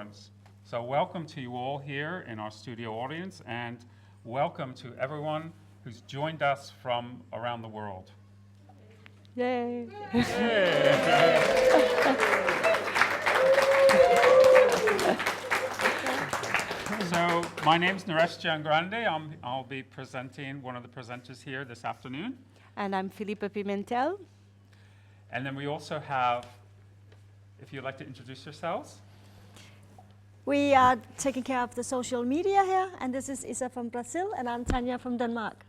conference. So welcome to you all here in our studio audience, and welcome to everyone who's joined us from around the world. Yay! So my name's Naresh Giangrande. I'll be presenting, one of the presenters here this afternoon. And I'm Filipa Pimentel. And then we also have, if you'd like to introduce yourselves. We are taking care of the social media here, and this is Isa from Brazil, and I'm Tanya from Denmark.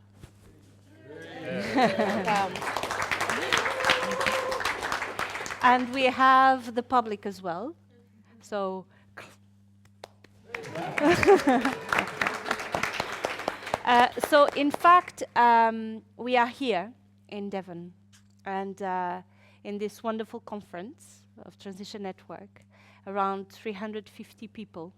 And we have the public as well. So, so in fact, we are here in Devon, and in this wonderful conference of Transition Network, around 350 people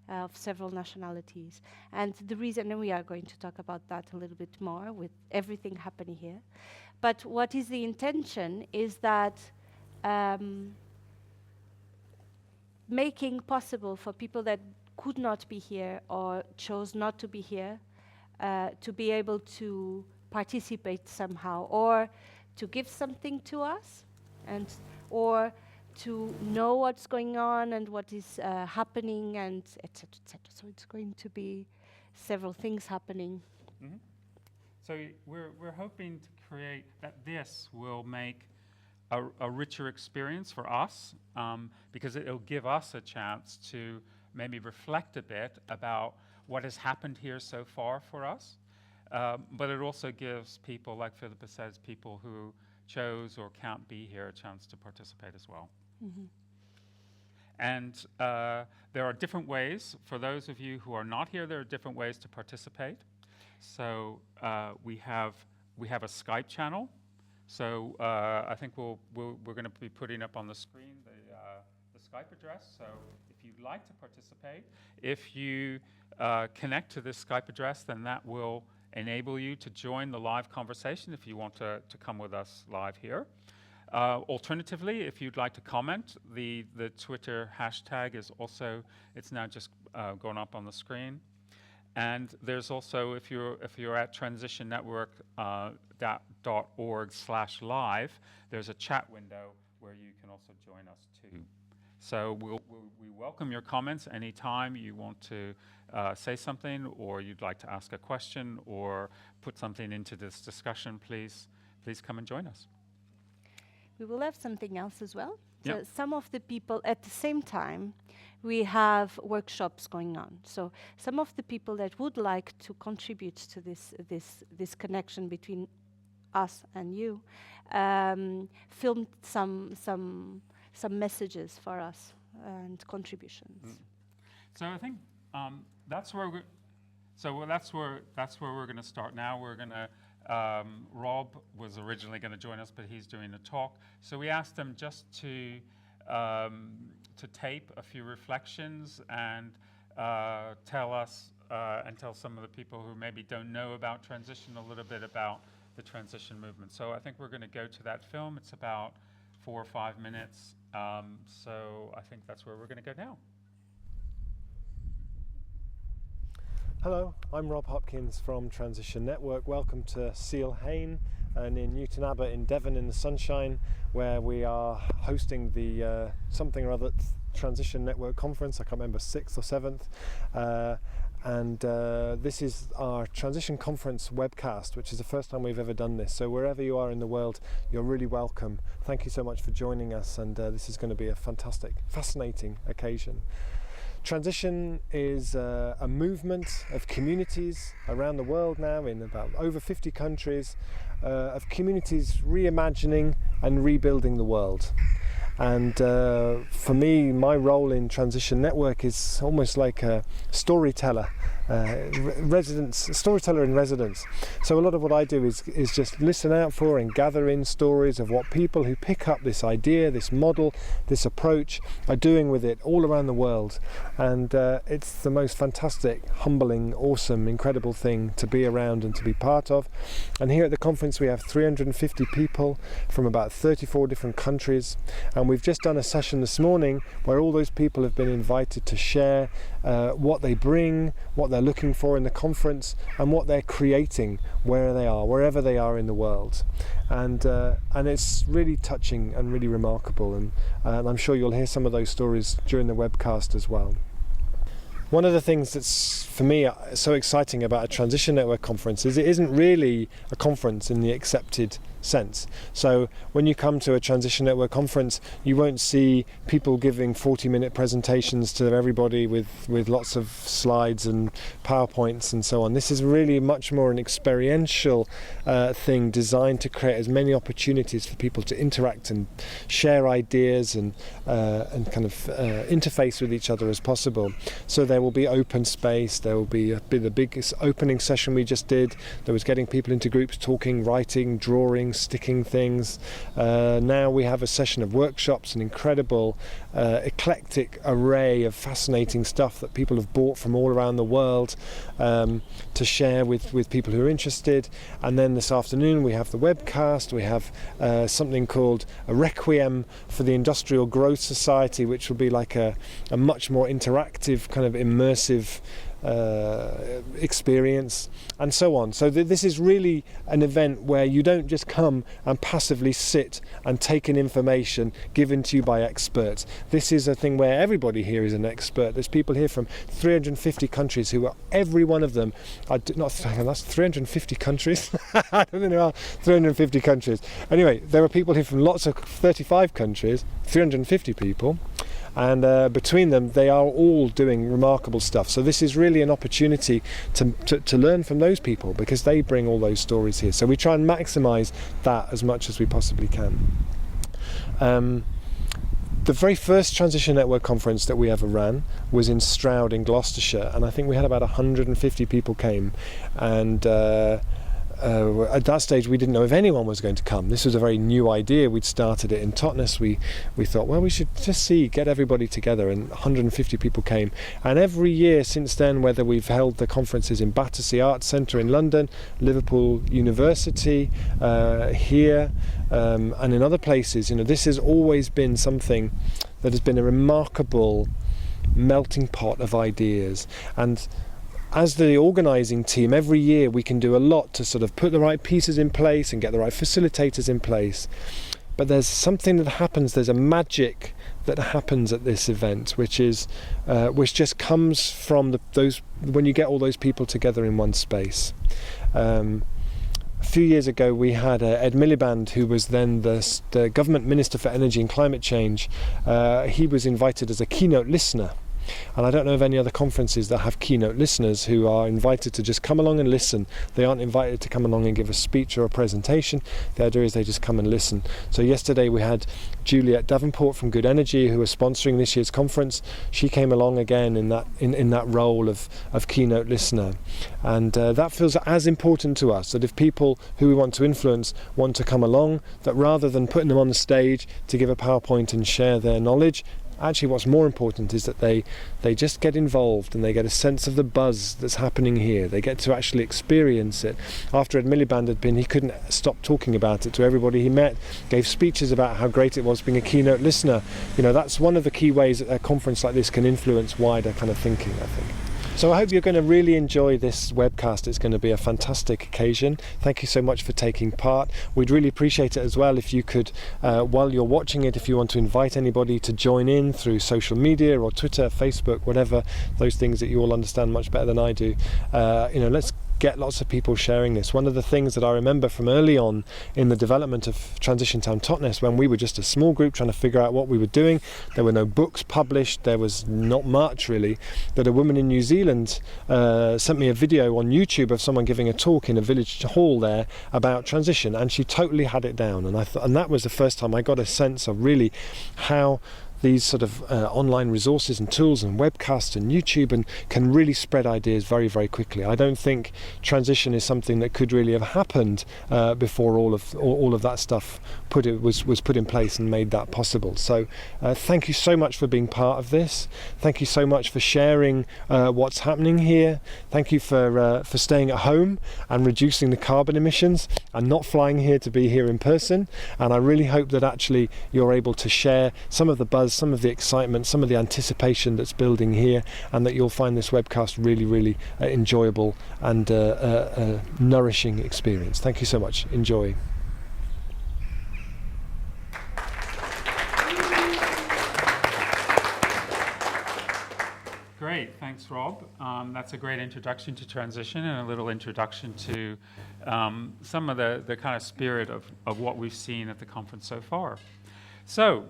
of several nationalities. And the reason, and we are going to talk about that a little bit more with everything happening here. But what is the intention is that making possible for people that could not be here or chose not to be here to be able to participate somehow, or to give something to us, and or to know what's going on and what is happening, and etc., etc. So it's going to be several things happening. Mm-hmm. So we're hoping to create that this will make a richer experience for us, because it'll give us a chance to maybe reflect a bit about what has happened here so far for us. But it also gives people, like Philippa says, people who chose or can't be here a chance to participate as well. Mm-hmm. And there are different ways. For those of you who are not here, there are different ways to participate. So we have a Skype channel. So I think we're going to be putting up on the screen the Skype address. So if you'd like to participate, if you connect to this Skype address, then that will enable you to join the live conversation if you want to come with us live here. Alternatively, if you'd like to comment, the Twitter hashtag is also, it's now just going up on the screen. And there's also, if you're at transitionnetwork.org/live, there's a chat window where you can also join us too. So we welcome your comments anytime you want to say something, or you'd like to ask a question or put something into this discussion. Please come and join us. We will have something else as well. Yep. So some of the people, at the same time, we have workshops going on. So some of the people that would like to contribute to this connection between us and you, filmed some messages for us and contributions. So I think that's where that's where we're going to start now. We're going to. Rob was originally going to join us, but he's doing a talk. So we asked him just to tape a few reflections and tell us and tell some of the people who maybe don't know about transition a little bit about the transition movement. So I think we're going to go to that film. It's about 4 or 5 minutes. So I think that's where we're going to go now. Hello, I'm Rob Hopkins from Transition Network. Welcome to Seal Hain and in Newton Abbot in Devon in the sunshine, where we are hosting the something or other Transition Network conference. I can't remember, 6th or 7th. And this is our Transition Conference webcast, which is the first time we've ever done this. So wherever you are in the world, you're really welcome. Thank you so much for joining us, and this is going to be a fantastic, fascinating occasion. Transition is a movement of communities around the world now in about over 50 countries, of communities reimagining and rebuilding the world. And for me, my role in Transition Network is almost like a storyteller storyteller in residence. So a lot of what I do is just listen out for and gather in stories of what people who pick up this idea, this model, this approach are doing with it all around the world. And it's the most fantastic, humbling, awesome, incredible thing to be around and to be part of. And here at the conference we have 350 people from about 34 different countries, and we've just done a session this morning where all those people have been invited to share what they bring, what they're looking for in the conference, and what they're creating wherever they are in the world. And it's really touching and really remarkable, and I'm sure you'll hear some of those stories during the webcast as well. One of the things that's, for me, so exciting about a Transition Network conference is it isn't really a conference in the accepted sense. So when you come to a Transition Network conference, you won't see people giving 40-minute presentations to everybody with lots of slides and PowerPoints and so on. This is really much more an experiential thing designed to create as many opportunities for people to interact and share ideas and kind of interface with each other as possible. So there will be open space, there will be the biggest opening session we just did. There was getting people into groups, talking, writing, drawing, sticking things. Now we have a session of workshops, an incredible eclectic array of fascinating stuff that people have bought from all around the world to share with people who are interested. And then this afternoon we have the webcast. We have something called a Requiem for the Industrial Growth Society, which will be like a much more interactive, kind of immersive experience, and so on. So this is really an event where you don't just come and passively sit and take in information given to you by experts. This is a thing where everybody here is an expert. There's people here from 350 countries who are, every one of them, that's 350 countries? I don't know, 350 countries. Anyway, there are people here from lots of 35 countries, 350 people. And between them, they are all doing remarkable stuff. So this is really an opportunity to learn from those people, because they bring all those stories here. So we try and maximise that as much as we possibly can. The very first Transition Network conference that we ever ran was in Stroud in Gloucestershire, and I think we had about 150 people came. And at that stage we didn't know if anyone was going to come. This was a very new idea. We'd started it in Totnes. We thought, well, we should just get everybody together, and 150 people came. And every year since then, whether we've held the conferences in Battersea Arts Centre in London, Liverpool University, here, and in other places, this has always been something that has been a remarkable melting pot of ideas. And as the organising team, every year we can do a lot to sort of put the right pieces in place and get the right facilitators in place. But there's something that happens, there's a magic that happens at this event, which just comes from when you get all those people together in one space. A few years ago we had Ed Miliband, who was then the Government Minister for Energy and Climate Change. He was invited as a keynote listener. And I don't know of any other conferences that have keynote listeners who are invited to just come along and listen. They aren't invited to come along and give a speech or a presentation. The idea is they just come and listen. So yesterday we had Juliet Davenport from Good Energy, who was sponsoring this year's conference. She came along again in that role of keynote listener. And that feels as important to us, that if people who we want to influence want to come along, that rather than putting them on the stage to give a PowerPoint and share their knowledge, actually what's more important is that they just get involved and they get a sense of the buzz that's happening here. They get to actually experience it. After Ed Miliband had been, he couldn't stop talking about it to everybody he met, gave speeches about how great it was being a keynote listener. That's one of the key ways that a conference like this can influence wider kind of thinking, I think. So I hope you're going to really enjoy this webcast. It's going to be a fantastic occasion. Thank you so much for taking part. We'd really appreciate it as well if you could, while you're watching it, if you want to invite anybody to join in through social media or Twitter, Facebook, whatever, those things that you all understand much better than I do. Let's get lots of people sharing this. One of the things that I remember from early on in the development of Transition Town Totnes, when we were just a small group trying to figure out what we were doing, there were no books published, there was not much really, but a woman in New Zealand sent me a video on YouTube of someone giving a talk in a village hall there about transition, and she totally had it down. And I thought, and that was the first time I got a sense of really how these sort of online resources and tools and webcasts and YouTube, and can really spread ideas very, very quickly. I don't think transition is something that could really have happened before all of that stuff was put in place and made that possible. So thank you so much for being part of this. Thank you so much for sharing what's happening here. Thank you for staying at home and reducing the carbon emissions and not flying here to be here in person. And I really hope that actually you're able to share some of the buzz, some of the excitement, some of the anticipation that's building here, and that you'll find this webcast really, really enjoyable and a nourishing experience. Thank you so much. Enjoy. Great, thanks, Rob. That's a great introduction to transition and a little introduction to some of the kind of spirit of what we've seen at the conference so far. So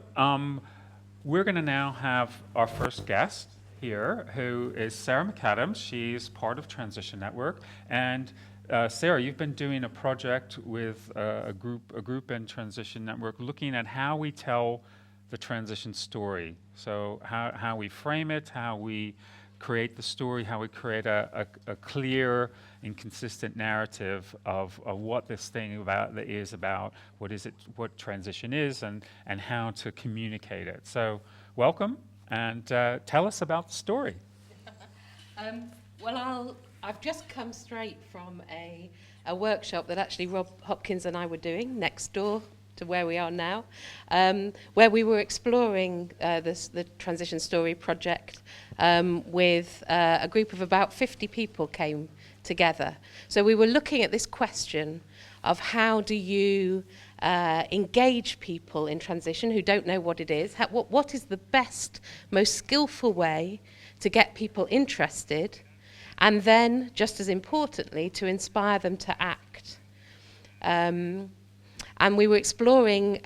we're going to now have our first guest here, who is Sarah McAdams. She's part of Transition Network. And Sarah, you've been doing a project with a group in Transition Network looking at how we tell the transition story. So how we frame it, how we create the story, how we create a clear and consistent narrative of what this thing is about, what transition is, and how to communicate it. So welcome, and tell us about the story. Well, I've just come straight from a workshop that actually Rob Hopkins and I were doing next door to where we are now, where we were exploring the Transition Story project with a group of about 50 people came together. So we were looking at this question of how do you engage people in transition who don't know what it is, what is the best, most skillful way to get people interested, and then, just as importantly, to inspire them to act. And we were exploring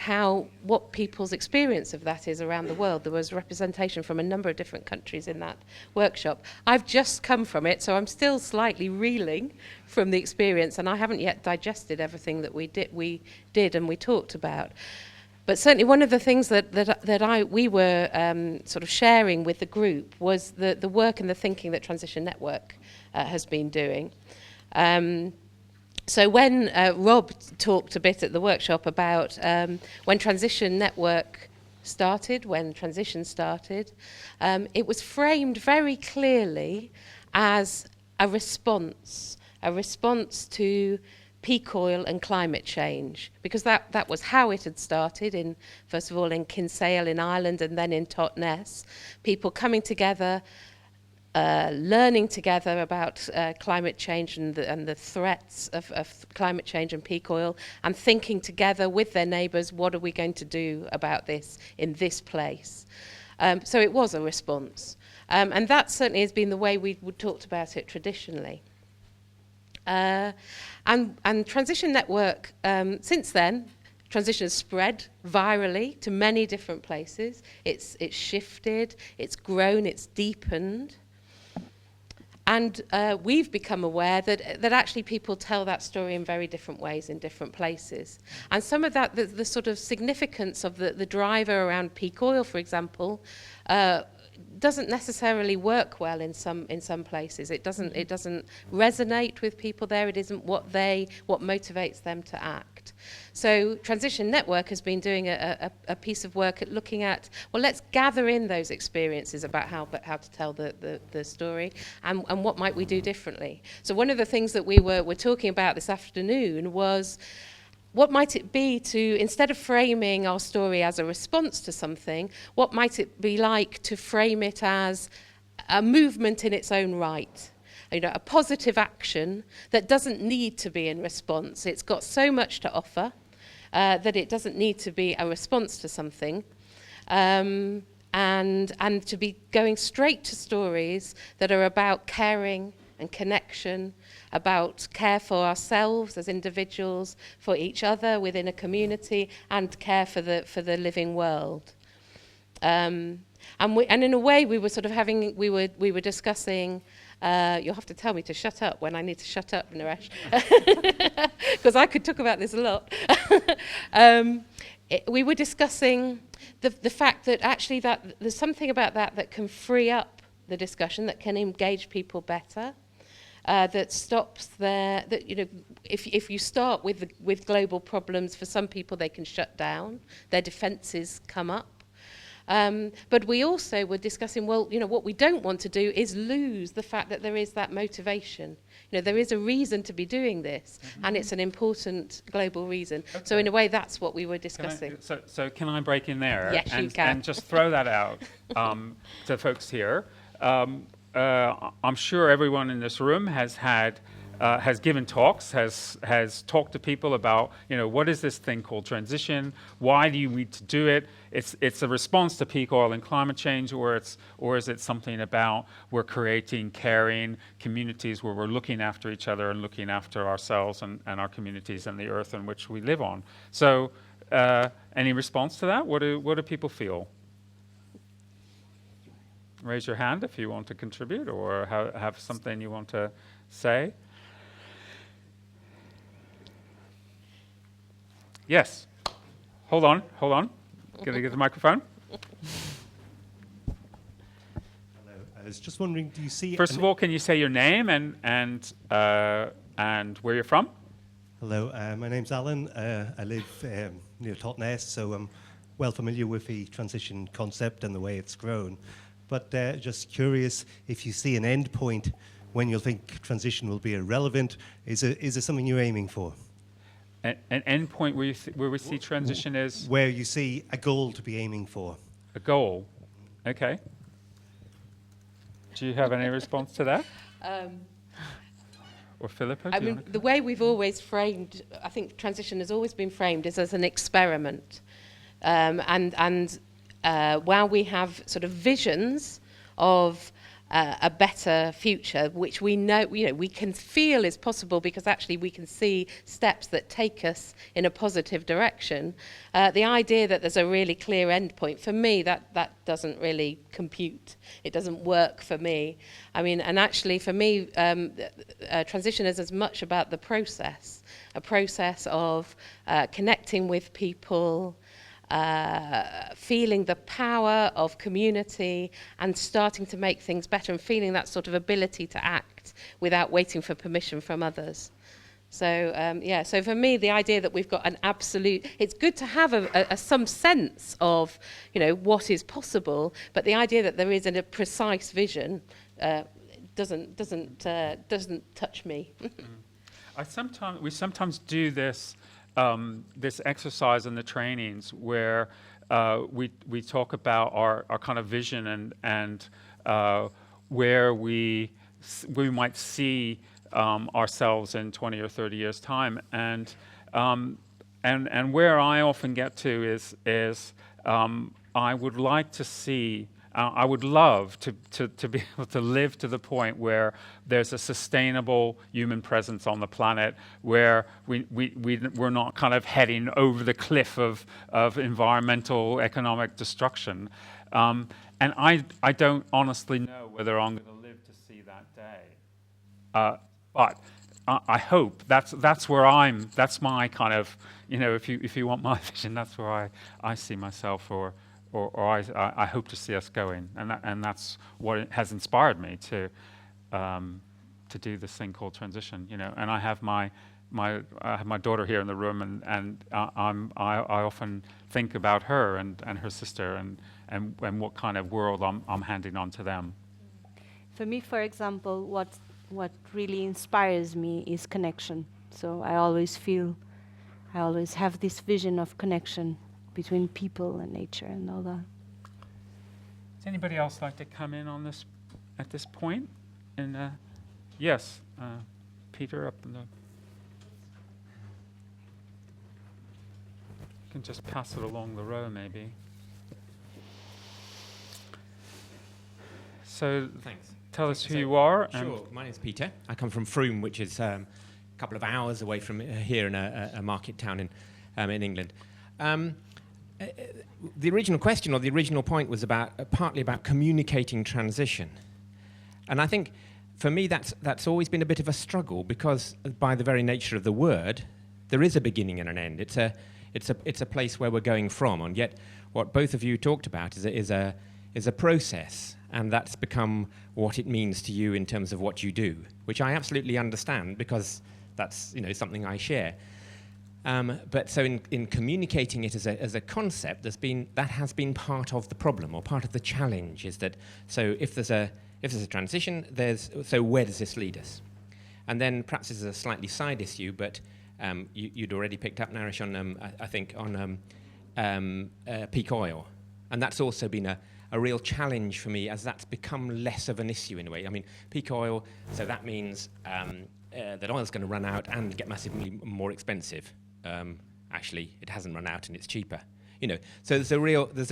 what people's experience of that is around the world. There was representation from a number of different countries in that workshop. I've just come from it, so I'm still slightly reeling from the experience, and I haven't yet digested everything that we did and we talked about. But certainly one of the things that we were sort of sharing with the group was the work and the thinking that Transition Network has been doing. So when Rob talked a bit at the workshop about when Transition Network started, when transition started, it was framed very clearly as a response to peak oil and climate change, because that was how it had started, first of all in Kinsale in Ireland and then in Totnes, people coming together, learning together about climate change and the threats of climate change and peak oil, and thinking together with their neighbours, what are we going to do about this in this place? So it was a response. And that certainly has been the way we talked about it traditionally. And Transition Network, since then, transition has spread virally to many different places. It's shifted, it's grown, it's deepened. And we've become aware that actually people tell that story in very different ways in different places. And some of that, the sort of significance of the driver around peak oil, for example, doesn't necessarily work well in some places. It doesn't resonate with people there. It isn't what motivates them to act. So Transition Network has been doing a piece of work at looking at, well, let's gather in those experiences about how to tell the story, and what might we do differently. So one of the things that we were talking about this afternoon was, what might it be to, instead of framing our story as a response to something, what might it be like to frame it as a movement in its own right? You know, a positive action that doesn't need to be in response. It's got so much to offer that it doesn't need to be a response to something. And to be going straight to stories that are about caring and connection, about care for ourselves as individuals, for each other within a community, and care for the living world. And in a way, we were sort of we were discussing. You'll have to tell me to shut up when I need to shut up, Naresh, because I could talk about this a lot. We were discussing the fact that actually that there's something about that can free up the discussion, that can engage people better, that stops that if you start with global problems, for some people they can shut down, their defences come up. But we also were discussing, well, what we don't want to do is lose the fact that there is that motivation. There is a reason to be doing this, and it's an important global reason. Okay. So in a way, that's what we were discussing. So can I break in there? Yes, you can. And just throw that out to folks here. I'm sure everyone in this room has given talks, has talked to people about, what is this thing called transition? Why do you need to do it? It's a response to peak oil and climate change, or is it something about we're creating caring communities where we're looking after each other and looking after ourselves and our communities and the earth in which we live on? So, any response to that? What do people feel? Raise your hand if you want to contribute or have something you want to say. Yes. Hold on. Can I get the microphone? Hello. I was just wondering, do you see... First of all, can you say your name and where you're from? Hello, my name's Alan. I live near Totnes, so I'm well familiar with the transition concept and the way it's grown. But just curious if you see an end point when you'll think transition will be irrelevant. Is it something you're aiming for? An end point where we see transition is? Where you see a goal to be aiming for. A goal. Okay. Do you have any response to that? Or Philippa? I mean, the way we've always framed, I think transition has always been framed is as an experiment. While we have sort of visions of a better future, which we know, we can feel is possible because actually we can see steps that take us in a positive direction. The idea that there's a really clear end point, for me, that doesn't really compute. It doesn't work for me. I mean, and actually for me, transition is as much about the process, a process of connecting with people, feeling the power of community and starting to make things better and feeling that sort of ability to act without waiting for permission from others. So, so for me, the idea that we've got an absolute, it's good to have some sense of, what is possible, but the idea that there isn't a precise vision doesn't touch me. We sometimes do this exercise in the trainings where we talk about our kind of vision and where we might see ourselves in 20 or 30 years' time, and where I often get to is I would like to see. I would love to be able to live to the point where there's a sustainable human presence on the planet, where we're not kind of heading over the cliff of environmental economic destruction. And I don't honestly know whether I'm going to live to see that day. But I hope that's where that's my kind of, if you want my vision, that's where I see myself, or I hope to see us going, and that's what has inspired me to do this thing called transition. And I have my daughter here in the room, and I often think about her and her sister and what kind of world I'm handing on to them. For me, for example, what really inspires me is connection. So I always have this vision of connection between people and nature and all that. Does anybody else like to come in on this at this point? And yes, Peter up in the. You can just pass it along the row, maybe. So, thanks. Tell us who you are. Sure. My name's Peter. I come from Frome, which is a couple of hours away from here in a market town in England. The original question or the original point was partly about communicating transition, and I think for me that's always been a bit of a struggle, because by the very nature of the word, there is a beginning and an end. it's a place where we're going from. And yet, what both of you talked about is a process, and that's become what it means to you in terms of what you do, which I absolutely understand because that's something I share. But so in communicating it as a concept, that has been part of the problem or part of the challenge. Is that so? If there's a transition, so where does this lead us? And then perhaps this is a slightly side issue, but you'd already picked up, Naresh, on I think on peak oil, and that's also been a real challenge for me as that's become less of an issue in a way. I mean, peak oil, so that means that oil's going to run out and get massively more expensive. Actually, it hasn't run out and it's cheaper. So there's a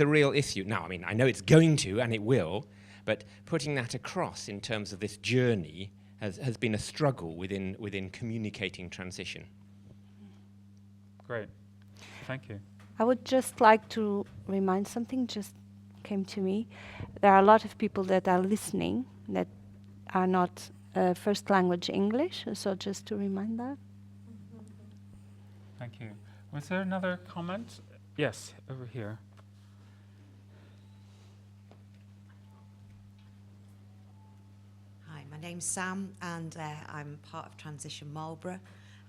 real issue. Now, I mean, I know it's going to and it will, but putting that across in terms of this journey has been a struggle within communicating transition. Great. Thank you. I would just like to remind something just came to me. There are a lot of people that are listening that are not first language English, so just to remind that. Thank you. Was there another comment? Yes, over here. Hi, my name's Sam, and I'm part of Transition Marlborough,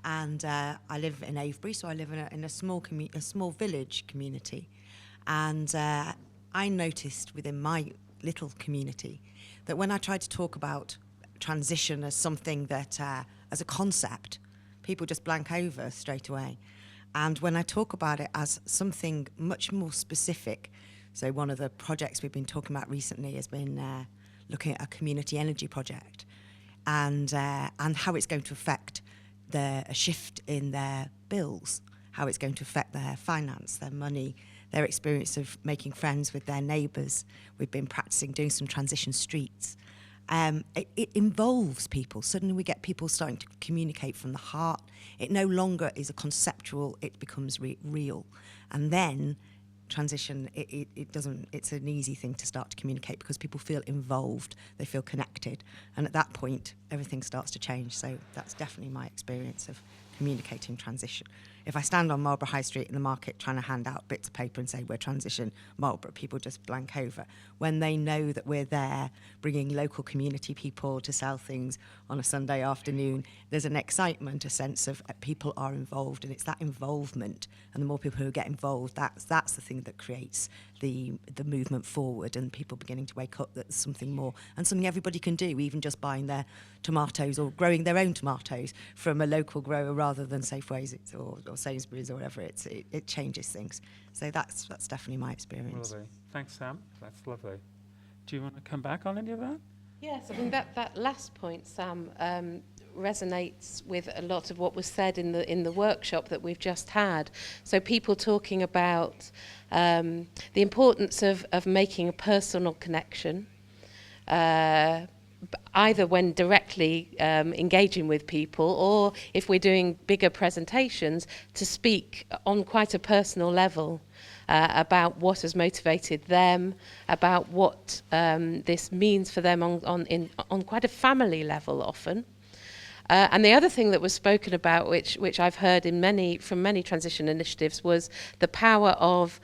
and I live in Avebury, so I live in a small village community, and I noticed within my little community that when I tried to talk about transition as something that, as a concept, people just blank over straight away. And when I talk about it as something much more specific, so one of the projects we've been talking about recently has been looking at a community energy project and how it's going to affect a shift in their bills, how it's going to affect their finance, their money, their experience of making friends with their neighbours. We've been practising doing some transition streets. It involves people. Suddenly we get people starting to communicate from the heart. It no longer is a conceptual, it becomes real. And then transition, it's an easy thing to start to communicate because people feel involved, they feel connected. And at that point, everything starts to change. So that's definitely my experience of communicating transition. If I stand on Marlborough High Street in the market trying to hand out bits of paper and say we're Transition Marlborough, people just blank over. When they know that we're there bringing local community people to sell things on a Sunday afternoon, there's an excitement, a sense of people are involved, and it's that involvement, and the more people who get involved, that's the thing that creates the movement forward, and people beginning to wake up that there's something more and something everybody can do, even just buying their tomatoes or growing their own tomatoes from a local grower rather than Safeways or Sainsbury's or whatever. It changes things. So that's definitely my experience. Lovely. Thanks, Sam. That's lovely. Do you want to come back on any of that? Yes, I mean that last point, Sam, resonates with a lot of what was said in the workshop that we've just had. So people talking about the importance of making a personal connection, either when directly engaging with people or if we're doing bigger presentations, to speak on quite a personal level about what has motivated them, about what this means for them on quite a family level often. And the other thing that was spoken about, which I've heard from many transition initiatives, was the power of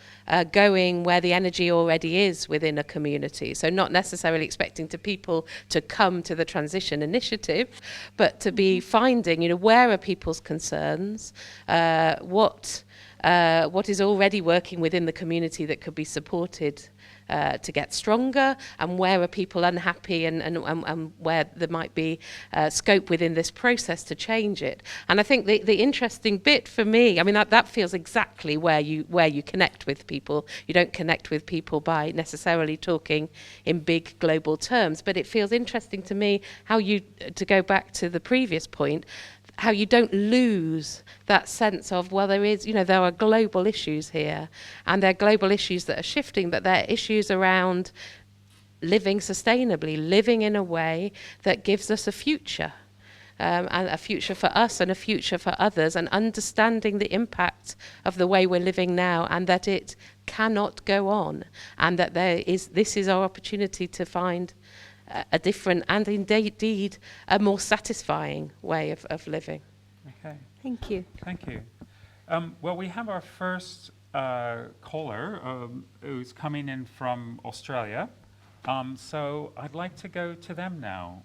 going where the energy already is within a community. So not necessarily expecting people to come to the transition initiative, but to be finding, where are people's concerns, what is already working within the community that could be supported to get stronger, and where are people unhappy and where there might be scope within this process to change it. And I think the interesting bit for me, I mean, that feels exactly where you connect with people. You don't connect with people by necessarily talking in big global terms, but it feels interesting to me how to go back to the previous point, how you don't lose that sense of, well, there are global issues here, and there are global issues that are shifting, but they're issues around living sustainably, living in a way that gives us a future, and a future for us and a future for others, and understanding the impact of the way we're living now, and that it cannot go on, and that this is our opportunity to find a different and indeed a more satisfying way of living. Okay. Thank you. Thank you. Well, we have our first caller who's coming in from Australia. So I'd like to go to them now.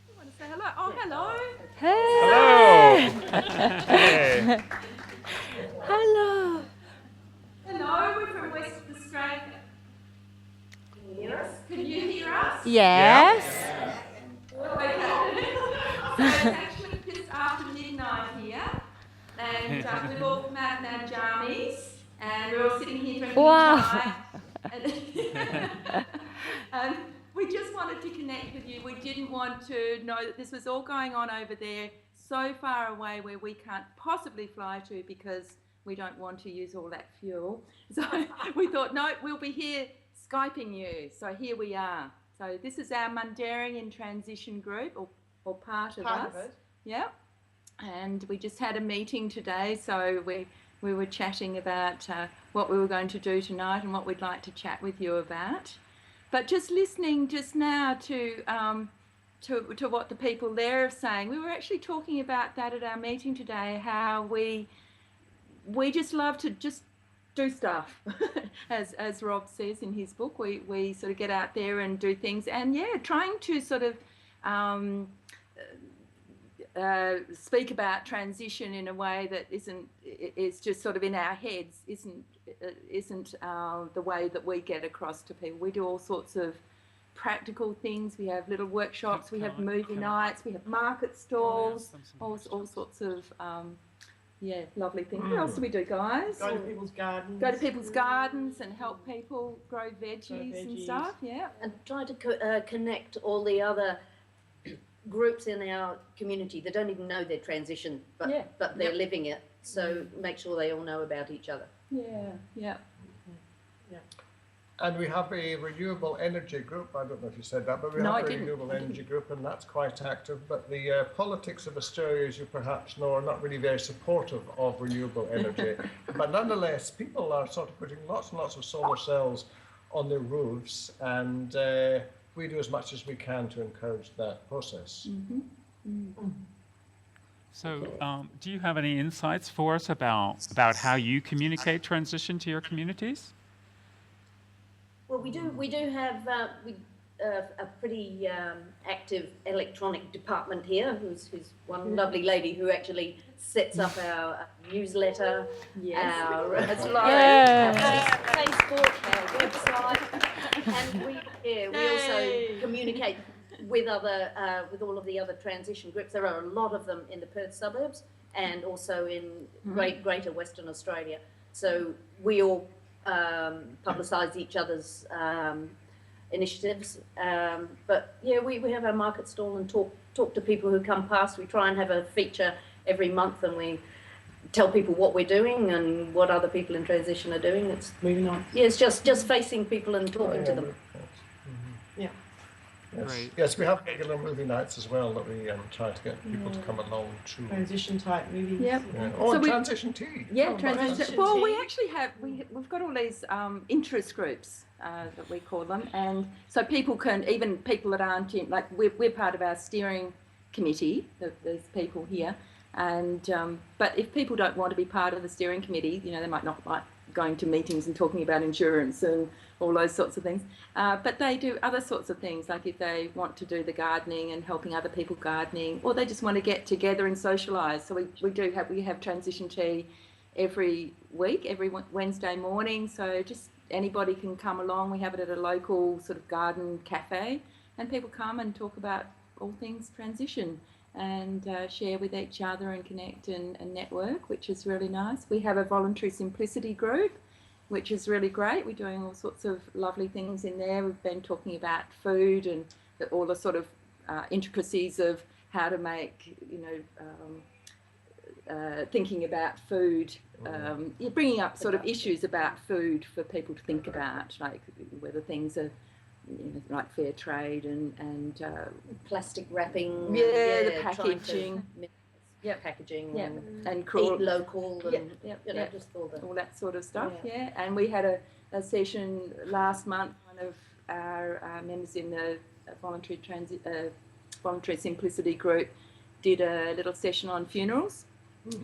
You want to say hello? Oh, hello. Hello. Hey. Hello. Hello, we're from West Australia. Can you hear us? Can you hear us? Yes. Okay. So it's actually just after midnight here, and we've all come out in our jammies, and we're all sitting here drinking chai. And we just wanted to connect with you. We didn't want to know that this was all going on over there, so far away where we can't possibly fly to because we don't want to use all that fuel. So we thought, no, we'll be here Skyping you. So here we are. So this is our Mundarian transition group, or part of us. Yeah. And we just had a meeting today, so we were chatting about what we were going to do tonight and what we'd like to chat with you about. But just listening just now to what the people there are saying, we were actually talking about that at our meeting today, how we just love to just do stuff, as Rob says in his book. We sort of get out there and do things, and trying to sort of speak about transition in a way that it's just sort of in our heads, isn't the way that we get across to people. We do all sorts of practical things. We have little workshops, we have movie nights, we have market stalls, all sorts of lovely things. What else do we do, guys? Go to people's gardens. Go to people's gardens and help people grow veggies and stuff. Yeah. And try to connect all the other groups in our community that don't even know their transition, but they're living it. So make sure they all know about each other. Yeah. And we have a renewable energy group. I don't know if you said that, but we have a renewable energy group, and that's quite active. But the politics of Australia, as you perhaps know, are not really very supportive of renewable energy. But nonetheless, people are sort of putting lots and lots of solar cells on their roofs, and we do as much as we can to encourage that process. Mm-hmm. Mm-hmm. So, do you have any insights for us about how you communicate transition to your communities? Well, we do have a pretty active electronic department here, who's one lovely lady who actually sets up our newsletter, our Facebook, our website, and we also communicate with all of the other transition groups. There are a lot of them in the Perth suburbs and also in Greater Western Australia. So we all publicise each other's initiatives, but we have our market stall and talk to people who come past. We try and have a feature every month, and we tell people what we're doing and what other people in transition are doing. It's moving on. Yeah, it's just facing people and talking to them. Yeah. Yes. Great. Yes, we have regular movie nights as well that we try to get people to come along to. Transition type movies. Yep. Yeah. Oh, So and we- transition tea. Transition. Well, we actually have we've got all these interest groups that we call them, and so people can, even people that aren't in, like we're part of our steering committee. There's people here, and but if people don't want to be part of the steering committee, they might not like going to meetings and talking about insurance and all those sorts of things. But they do other sorts of things, like if they want to do the gardening and helping other people gardening, or they just want to get together and socialise. So we have transition tea every week, every Wednesday morning. So just anybody can come along. We have it at a local sort of garden cafe, and people come and talk about all things transition and share with each other and connect and network, which is really nice. We have a voluntary simplicity group, which is really great. We're doing all sorts of lovely things in there. We've been talking about food and all the sort of intricacies of how to make, thinking about food. You're bringing up sort of issues about food for people to think about, like whether things are, like fair trade and Plastic wrapping. the packaging. Packaging and eat local and just all that sort of stuff. And we had a session last month. One of our members in the voluntary simplicity group did a little session on funerals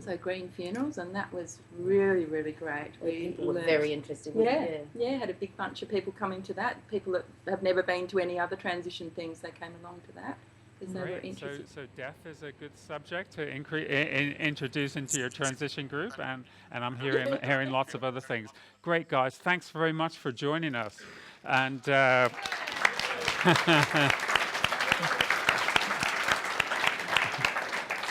So green funerals, and that was really, really great. People were very interested. Yeah, had a big bunch of people coming to that. People that have never been to any other transition things, they came along to that because they were interested. So death is a good subject to introduce into your transition group, and I'm hearing lots of other things. Great, guys. Thanks very much for joining us. And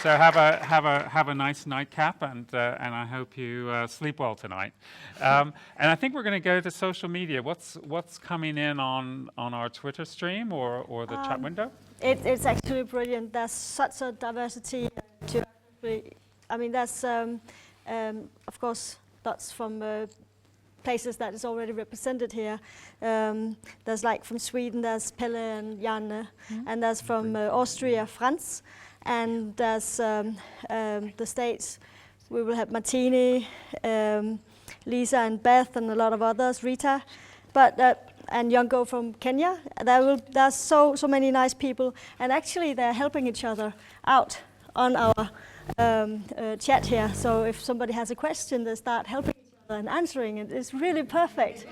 so have a nice nightcap, and I hope you sleep well tonight. And I think we're going to go to social media. What's coming in on our Twitter stream or the chat window? It's actually brilliant. There's such a diversity. I mean, there's of course lots from places that is already represented here. There's like from Sweden, there's Pelle and Janne, and there's from Austria, Franz. And there's the States, we will have Martini, Lisa and Beth and a lot of others, Rita, and Yongo from Kenya. There's so many nice people, and actually they're helping each other out on our chat here. So if somebody has a question, they start helping each other and answering it. It's really perfect.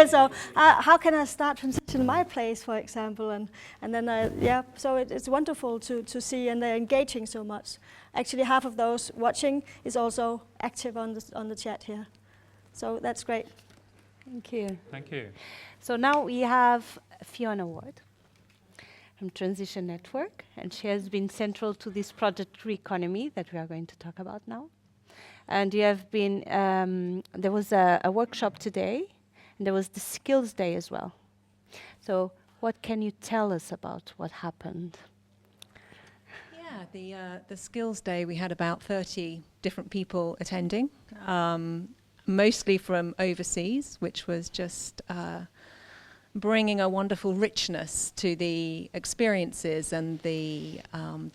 So how can I start transition my place, for example, and then so it's wonderful to see, and they're engaging so much. Actually, half of those watching is also active on the chat here, so that's great. Thank you. Thank you. So now we have Fiona Ward from Transition Network, and she has been central to this project Reconomy that we are going to talk about now. And you have been, there was a workshop today, and there was the Skills Day as well. So what can you tell us about what happened? Yeah, the Skills Day, we had about 30 different people attending, mostly from overseas, which was just bringing a wonderful richness to the experiences and the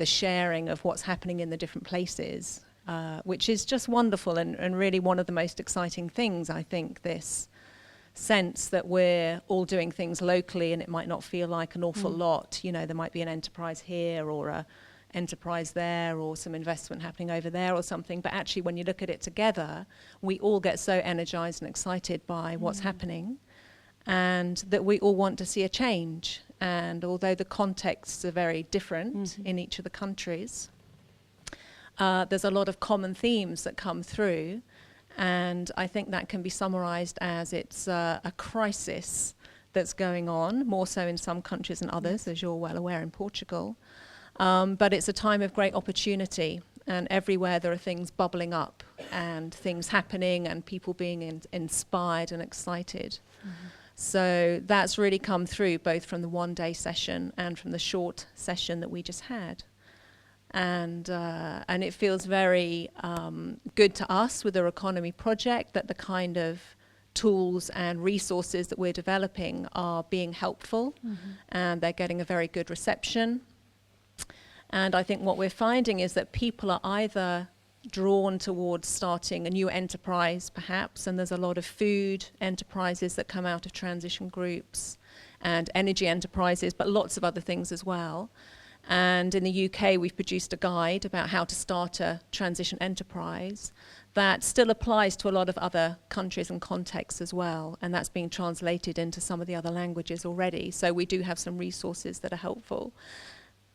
sharing of what's happening in the different places. Which is just wonderful and really one of the most exciting things, I think, this sense that we're all doing things locally and it might not feel like an awful lot. You know, there might be an enterprise here or a enterprise there or some investment happening over there or something, but actually when you look at it together, we all get so energized and excited by what's happening, and that we all want to see a change. And although the contexts are very different in each of the countries, there's a lot of common themes that come through, and I think that can be summarized as it's a crisis that's going on, more so in some countries than others, as you're well aware in Portugal. But it's a time of great opportunity, and everywhere there are things bubbling up and things happening and people being inspired and excited. So that's really come through both from the one-day session and from the short session that we just had. And it feels very good to us with the Reconomy project that the kind of tools and resources that we're developing are being helpful, and they're getting a very good reception. And I think what we're finding is that people are either drawn towards starting a new enterprise perhaps, and there's a lot of food enterprises that come out of transition groups and energy enterprises, but lots of other things as well. And in the UK, we've produced a guide about how to start a transition enterprise that still applies to a lot of other countries and contexts as well. And that's being translated into some of the other languages already. So we do have some resources that are helpful.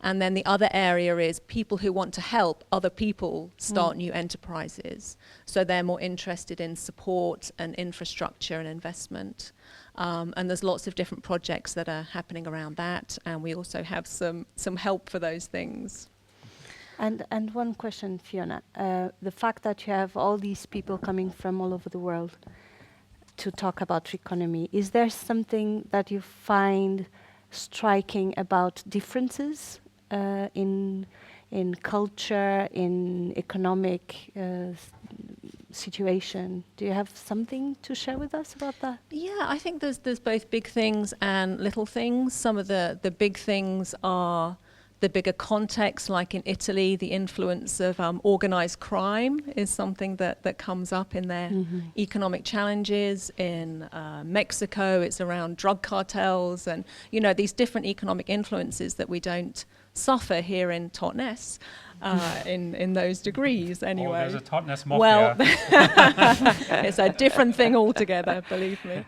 And then the other area is people who want to help other people start new enterprises. So they're more interested in support and infrastructure and investment. And there's lots of different projects that are happening around that, and we also have some help for those things. And one question, Fiona. The fact that you have all these people coming from all over the world to talk about Reconomy, is there something that you find striking about differences in culture, in economic situation? Do you have something to share with us about that? Yeah, I think there's both big things and little things. Some of the big things are the bigger context, like in Italy, the influence of organized crime is something that comes up in their economic challenges. In Mexico, it's around drug cartels and, you know, these different economic influences that we don't suffer here in Totnes. in those degrees anyway. Oh, there's a Totnes mafia. Well, it's a different thing altogether, believe me.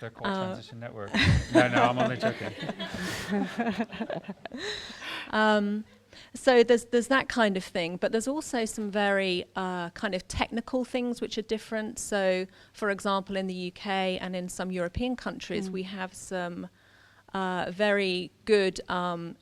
They're called Transition Network. No, I'm only joking. So there's that kind of thing, but there's also some very kind of technical things which are different. So, for example, in the UK and in some European countries, we have some very good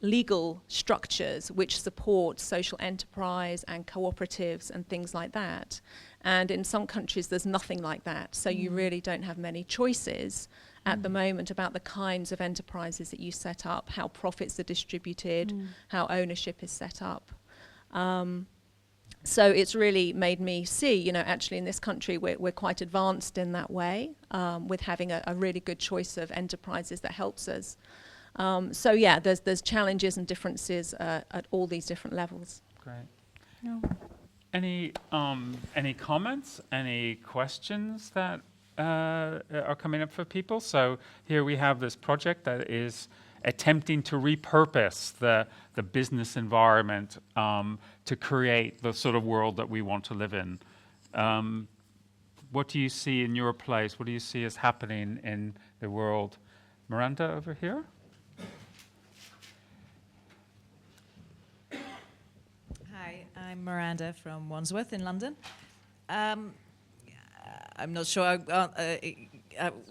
legal structures which support social enterprise and cooperatives and things like that. And in some countries, there's nothing like that. So you really don't have many choices at the moment about the kinds of enterprises that you set up, how profits are distributed, how ownership is set up. So it's really made me see, actually in this country we're quite advanced in that way, with having a really good choice of enterprises that helps us. So yeah, there's challenges and differences at all these different levels. Great. No. Any comments? Any questions that are coming up for people? So here we have this project that is attempting to repurpose the business environment to create the sort of world that we want to live in. What do you see in your place? What do you see as happening in the world? Miranda over here? Hi, I'm Miranda from Wandsworth in London. I'm not sure.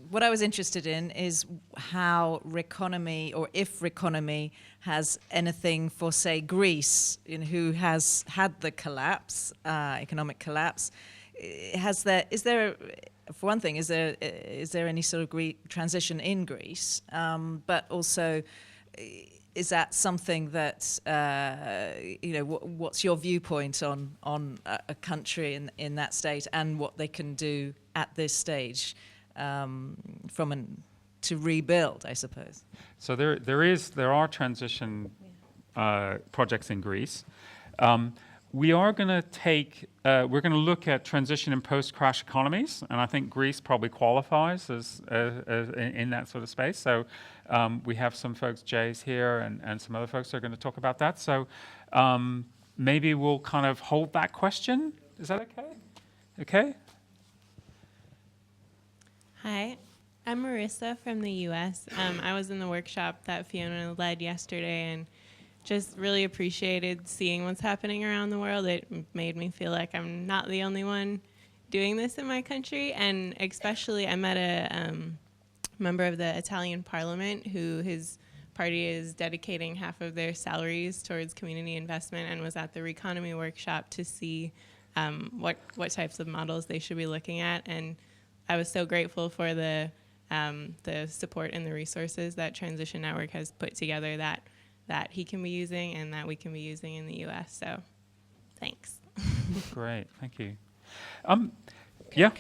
What I was interested in is how Reconomy, or if Reconomy has anything for, say, Greece, who has had the collapse, economic collapse. Is there, for one thing, is there any sort of transition in Greece? But also, is that something that what's your viewpoint on a country in that state and what they can do at this stage to rebuild, I suppose? So there are transition projects in Greece. We are going to we're going to look at transition in post-crash economies, and I think Greece probably qualifies as in that sort of space. So we have some folks, Jay's here, and some other folks that are going to talk about that. So maybe we'll kind of hold that question. Is that okay? Okay. Hi, I'm Marissa from the U.S. I was in the workshop that Fiona led yesterday and just really appreciated seeing what's happening around the world. It made me feel like I'm not the only one doing this in my country, and especially I met a member of the Italian Parliament who his party is dedicating half of their salaries towards community investment, and was at the Reconomy workshop to see what types of models they should be looking at. And I was so grateful for the support and the resources that Transition Network has put together that he can be using and that we can be using in the U.S. So, thanks. Great, thank you. Can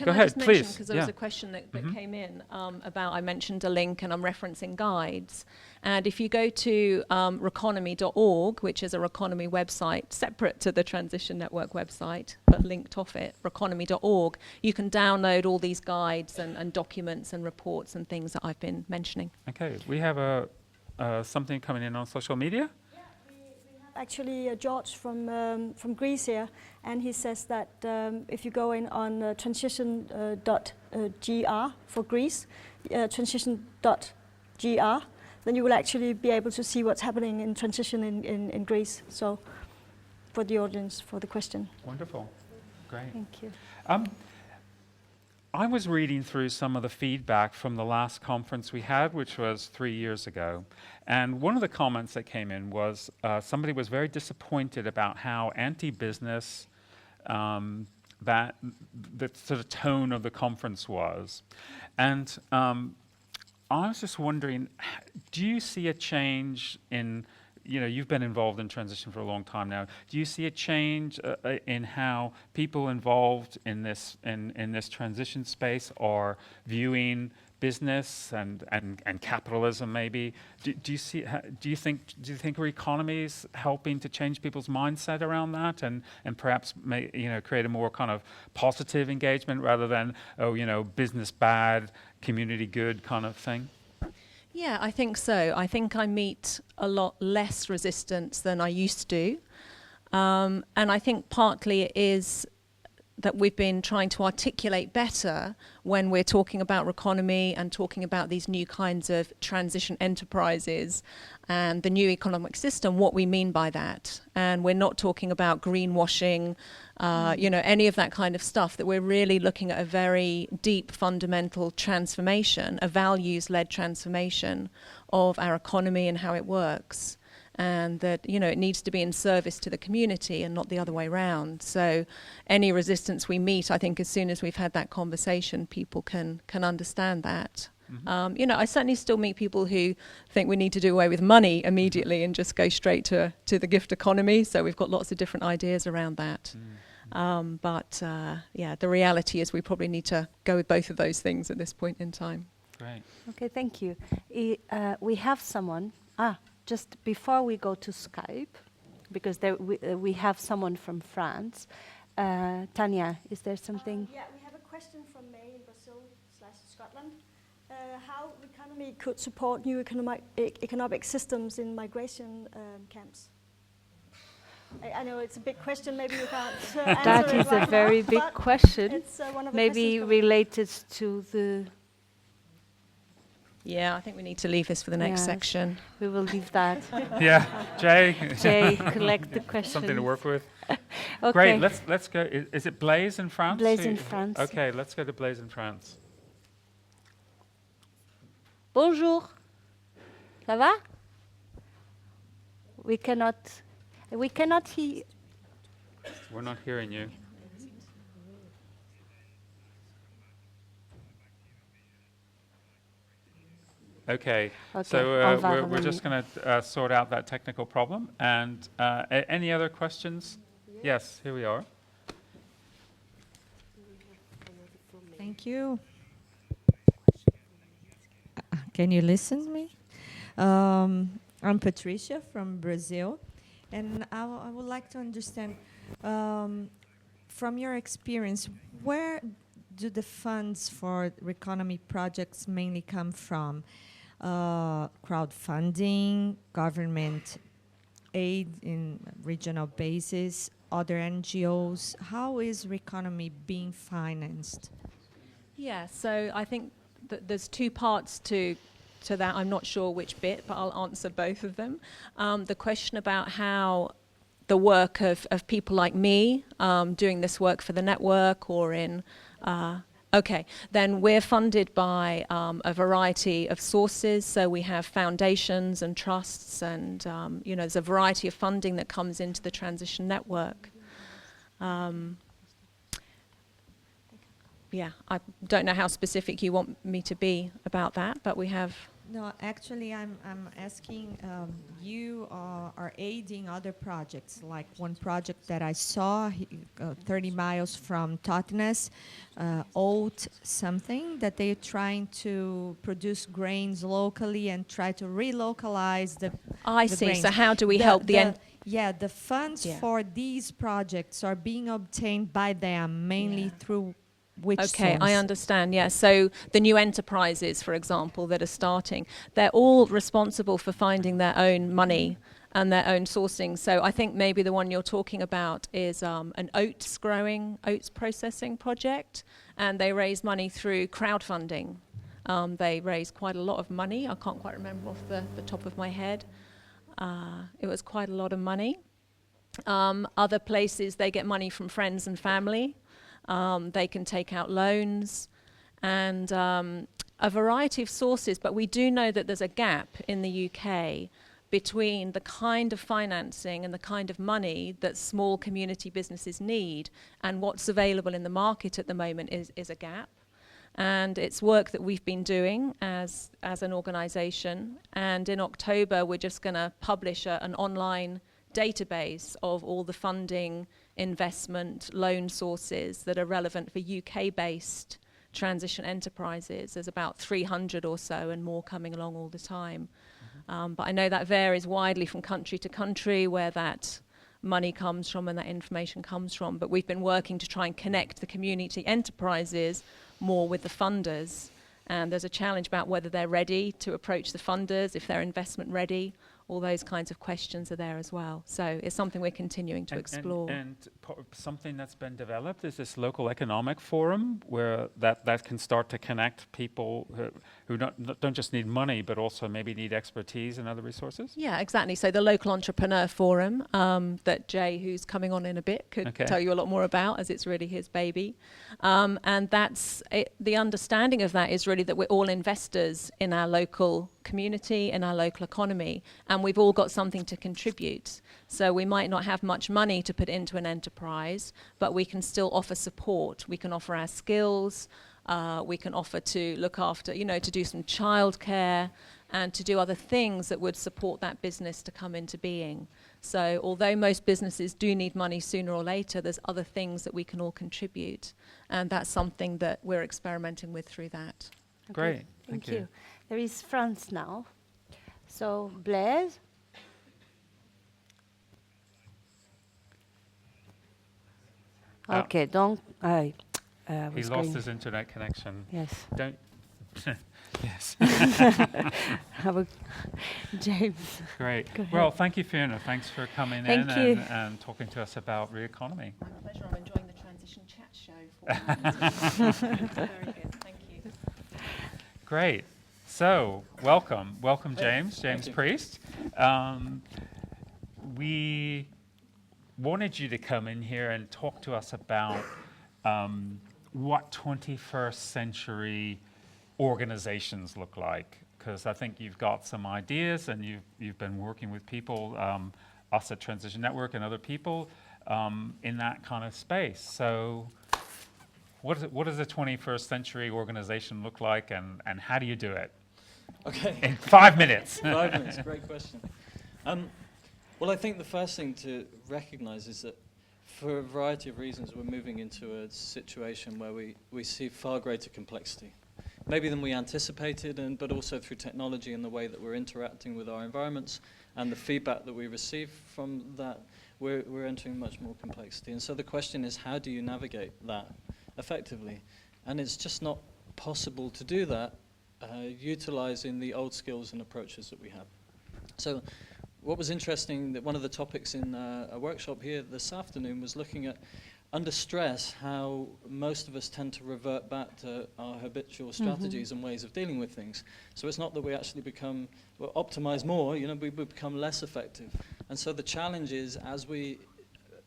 go I ahead, just mention, please. because there was a question that came in about, I mentioned a link and I'm referencing guides. And if you go to reconomy.org, which is a Reconomy website separate to the Transition Network website, but linked off it, reconomy.org, you can download all these guides and documents and reports and things that I've been mentioning. Okay, we have something coming in on social media. Actually, George from Greece here, and he says that if you go in on transition.gr for Greece, transition.gr, then you will actually be able to see what's happening in transition in Greece. So, for the audience, for the question. Wonderful, great. Thank you. I was reading through some of the feedback from the last conference we had, which was 3 years ago. And one of the comments that came in was somebody was very disappointed about how anti-business that the sort of tone of the conference was. And I was just wondering, do you see a change in, you've been involved in transition for a long time now. Do you see a change in how people involved in this transition space are viewing business and capitalism? Maybe do you think Reconomy is helping to change people's mindset around that and perhaps create a more kind of positive engagement rather than business bad, community good kind of thing? Yeah, I think so. I think I meet a lot less resistance than I used to. And I think partly it is that we've been trying to articulate better when we're talking about Reconomy and talking about these new kinds of transition enterprises and the new economic system, what we mean by that. And we're not talking about greenwashing, any of that kind of stuff, that we're really looking at a very deep fundamental transformation, a values-led transformation of our economy and how it works. And that, it needs to be in service to the community and not the other way around. So any resistance we meet, I think as soon as we've had that conversation, people can understand that. Mm-hmm. I certainly still meet people who think we need to do away with money immediately and just go straight to the gift economy. So we've got lots of different ideas around that. Mm-hmm. But the reality is we probably need to go with both of those things at this point in time. Great. Okay, thank you. We have someone. Just before we go to Skype, because we have someone from France. Tanya, is there something? Yeah, we have a question from May in Brazil/Scotland. How Reconomy could support new economic systems in migration camps? I know it's a big question, maybe you can't answer That is right a very now, big but question, it's, one of the maybe questions related to the... Yeah, I think we need to leave this for the next section. We will leave that. Yeah, Jay. Jay, collect the questions. Something to work with. Okay. Great. Let's go. Is it Blaise in France? Blaise in France. Okay, let's go to Blaise in France. Bonjour. Ça va? We cannot hear. We're not hearing you. Okay, so we're just going to sort out that technical problem. And any other questions? Yes, here we are. Thank you. Can you listen to me? I'm Patricia from Brazil, and I would like to understand, from your experience, where do the funds for Reconomy projects mainly come from? Crowdfunding, government aid in regional basis, other NGOs. How is Reconomy being financed? Yeah, so I think that there's two parts to that. I'm not sure which bit, but I'll answer both of them. The question about how the work of people like me doing this work for the network or in then we're funded by a variety of sources. So we have foundations and trusts, and there's a variety of funding that comes into the Transition Network. I don't know how specific you want me to be about that, but we have... No, actually, I'm asking, you are aiding other projects, like one project that I saw 30 miles from Totnes, oat something, that they're trying to produce grains locally and try to relocalize the see. grains. So how do we help the end? Yeah, the funds for these projects are being obtained by them, mainly through which Okay, source? I understand, yeah. So the new enterprises, for example, that are starting, they're all responsible for finding their own money and their own sourcing. So I think maybe the one you're talking about is an oats processing project, and they raise money through crowdfunding. They raise quite a lot of money. I can't quite remember off the top of my head. It was quite a lot of money. Other places, they get money from friends and family. They can take out loans and a variety of sources, but we do know that there's a gap in the UK between the kind of financing and the kind of money that small community businesses need and what's available in the market at the moment is a gap. And it's work that we've been doing as an organisation, and in October we're just going to publish an online database of all the funding, investment, loan sources that are relevant for UK-based transition enterprises. There's about 300 or so and more coming along all the time. But I know that varies widely from country to country where that money comes from and that information comes from. But we've been working to try and connect the community enterprises more with the funders. And there's a challenge about whether they're ready to approach the funders, if they're investment ready, all those kinds of questions are there as well. So it's something we're continuing to explore. And something that's been developed is this local economic forum where that can start to connect people who don't just need money, but also maybe need expertise and other resources? Yeah, exactly. So the local entrepreneur forum that Jay, who's coming on in a bit, could tell you a lot more about, as it's really his baby. And that's the understanding of that is really that we're all investors in our local community, in our local economy, and we've all got something to contribute. So we might not have much money to put into an enterprise, but we can still offer support. We can offer our skills, we can offer to look after, to do some childcare and to do other things that would support that business to come into being. So although most businesses do need money sooner or later, there's other things that we can all contribute. And that's something that we're experimenting with through that. Okay. Great, Thank you. There is France now. So Blaise. Okay, donc he lost his internet connection. Yes. Don't. Yes. James. Great. Well, thank you, Fiona. Thanks for coming in and talking to us about Reconomy. My pleasure. I'm enjoying the transition chat show. Very good. Thank you. Great. So, welcome, James Priest. We wanted you to come in here and talk to us about what 21st century organizations look like, because I think you've got some ideas and you've been working with people, us at Transition Network and other people in that kind of space. So what does a 21st century organization look like, and how do you do it? Okay. In 5 minutes. 5 minutes, great question. Well, I think the first thing to recognize is that for a variety of reasons, we're moving into a situation where we see far greater complexity, maybe than we anticipated, but also through technology and the way that we're interacting with our environments and the feedback that we receive from that, we're entering much more complexity. And so the question is, how do you navigate that effectively? And it's just not possible to do that utilizing the old skills and approaches that we have. So what was interesting, that one of the topics in a workshop here this afternoon was looking at, under stress, how most of us tend to revert back to our habitual strategies and ways of dealing with things. So it's not that we actually optimize more, we become less effective. And so the challenge is, as we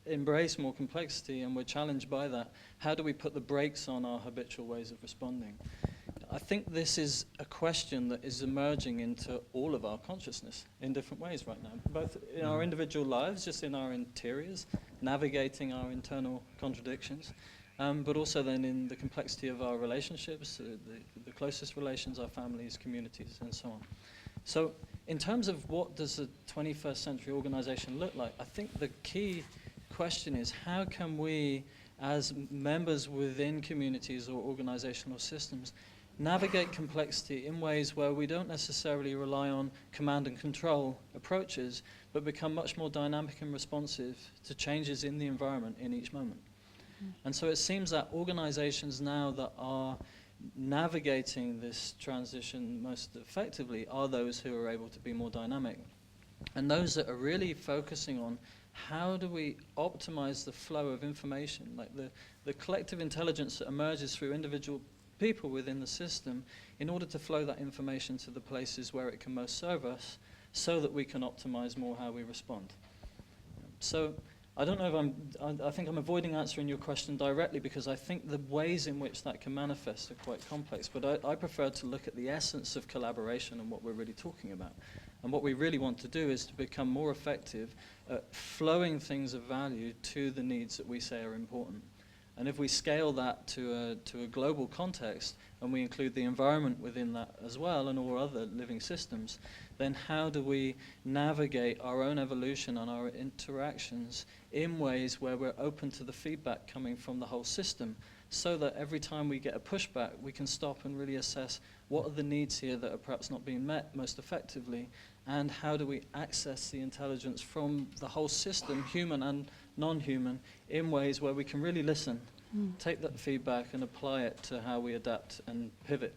embrace more complexity and we're challenged by that, how do we put the brakes on our habitual ways of responding? I think this is a question that is emerging into all of our consciousness in different ways right now, both in our individual lives, just in our interiors, navigating our internal contradictions, but also then in the complexity of our relationships, the closest relations, our families, communities, and so on. So in terms of what does a 21st century organization look like, I think the key question is, how can we, as members within communities or organizational systems, navigate complexity in ways where we don't necessarily rely on command and control approaches, but become much more dynamic and responsive to changes in the environment in each moment. And so it seems that organizations now that are navigating this transition most effectively are those who are able to be more dynamic. And those that are really focusing on how do we optimize the flow of information, like the collective intelligence that emerges through individual people within the system, in order to flow that information to the places where it can most serve us, so that we can optimize more how we respond. So I don't know if I think I'm avoiding answering your question directly, because I think the ways in which that can manifest are quite complex, but I prefer to look at the essence of collaboration and what we're really talking about. And what we really want to do is to become more effective at flowing things of value to the needs that we say are important. And if we scale that to a global context, and we include the environment within that as well, and all other living systems, then how do we navigate our own evolution and our interactions in ways where we're open to the feedback coming from the whole system, so that every time we get a pushback, we can stop and really assess what are the needs here that are perhaps not being met most effectively, and how do we access the intelligence from the whole system, human and non-human, in ways where we can really listen, take that feedback and apply it to how we adapt and pivot.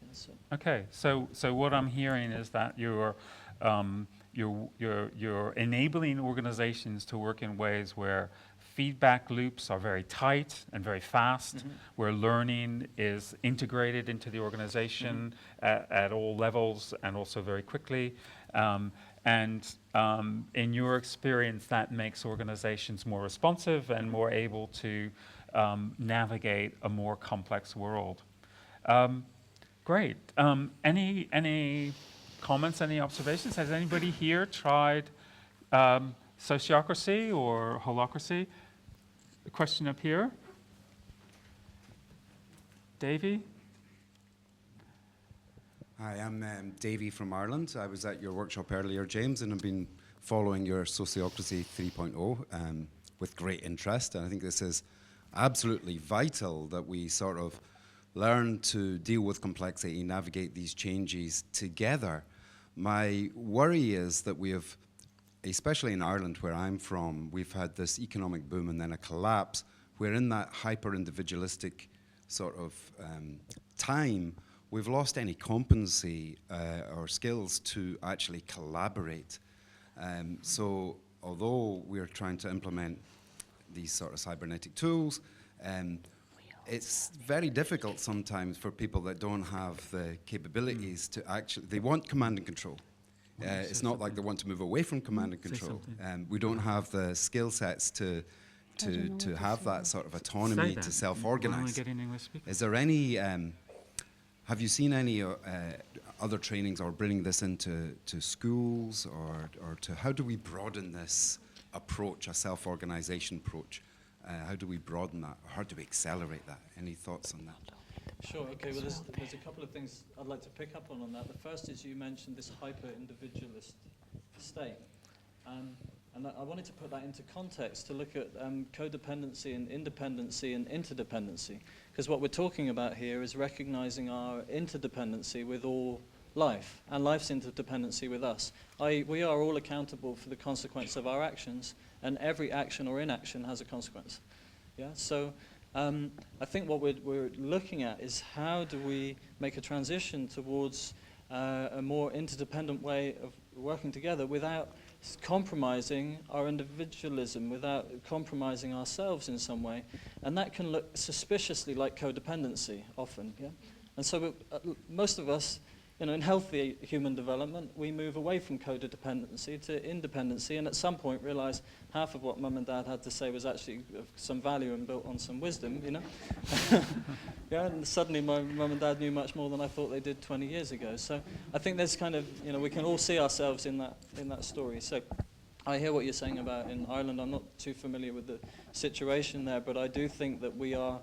Yeah, so. Okay, so what I'm hearing is that you're you're enabling organizations to work in ways where feedback loops are very tight and very fast, where learning is integrated into the organization at all levels and also very quickly. In your experience, that makes organizations more responsive and more able to navigate a more complex world. Great. Any comments, any observations? Has anybody here tried Sociocracy or Holacracy? A question up here. Davey? Hi, I'm Davey from Ireland. I was at your workshop earlier, James, and I've been following your Sociocracy 3.0 with great interest. And I think this is absolutely vital that we sort of learn to deal with complexity, navigate these changes together. My worry is that we have, especially in Ireland where I'm from, we've had this economic boom and then a collapse. We're in that hyper-individualistic sort of time. We've lost any competency or skills to actually collaborate. So although we're trying to implement these sort of cybernetic tools, it's very difficult sometimes for people that don't have the capabilities to actually, they want command and control. It's not like they want to move away from command and control. We don't have the skill sets to have that sort of autonomy to self-organize. Is there any, have you seen any other trainings or bringing this into schools or to, how do we broaden this approach, a self-organization approach? How do we broaden that? Or how do we accelerate that? Any thoughts on that? Sure, okay, well there's a couple of things I'd like to pick up on that. The first is you mentioned this hyper-individualist state. And I wanted to put that into context to look at codependency and independency and interdependency. Because what we're talking about here is recognizing our interdependency with all life and life's interdependency with us. We are all accountable for the consequence of our actions, and every action or inaction has a consequence. Yeah. So I think what we're looking at is how do we make a transition towards a more interdependent way of working together without compromising our individualism, without compromising ourselves in some way, and that can look suspiciously like codependency often. Yeah. And so most of us, in healthy human development, we move away from codependency to independency, and at some point realize half of what mum and dad had to say was actually of some value and built on some wisdom, Yeah, and suddenly my mum and dad knew much more than I thought they did 20 years ago. So I think there's kind of, we can all see ourselves in that story. So I hear what you're saying about in Ireland. I'm not too familiar with the situation there, but I do think that we are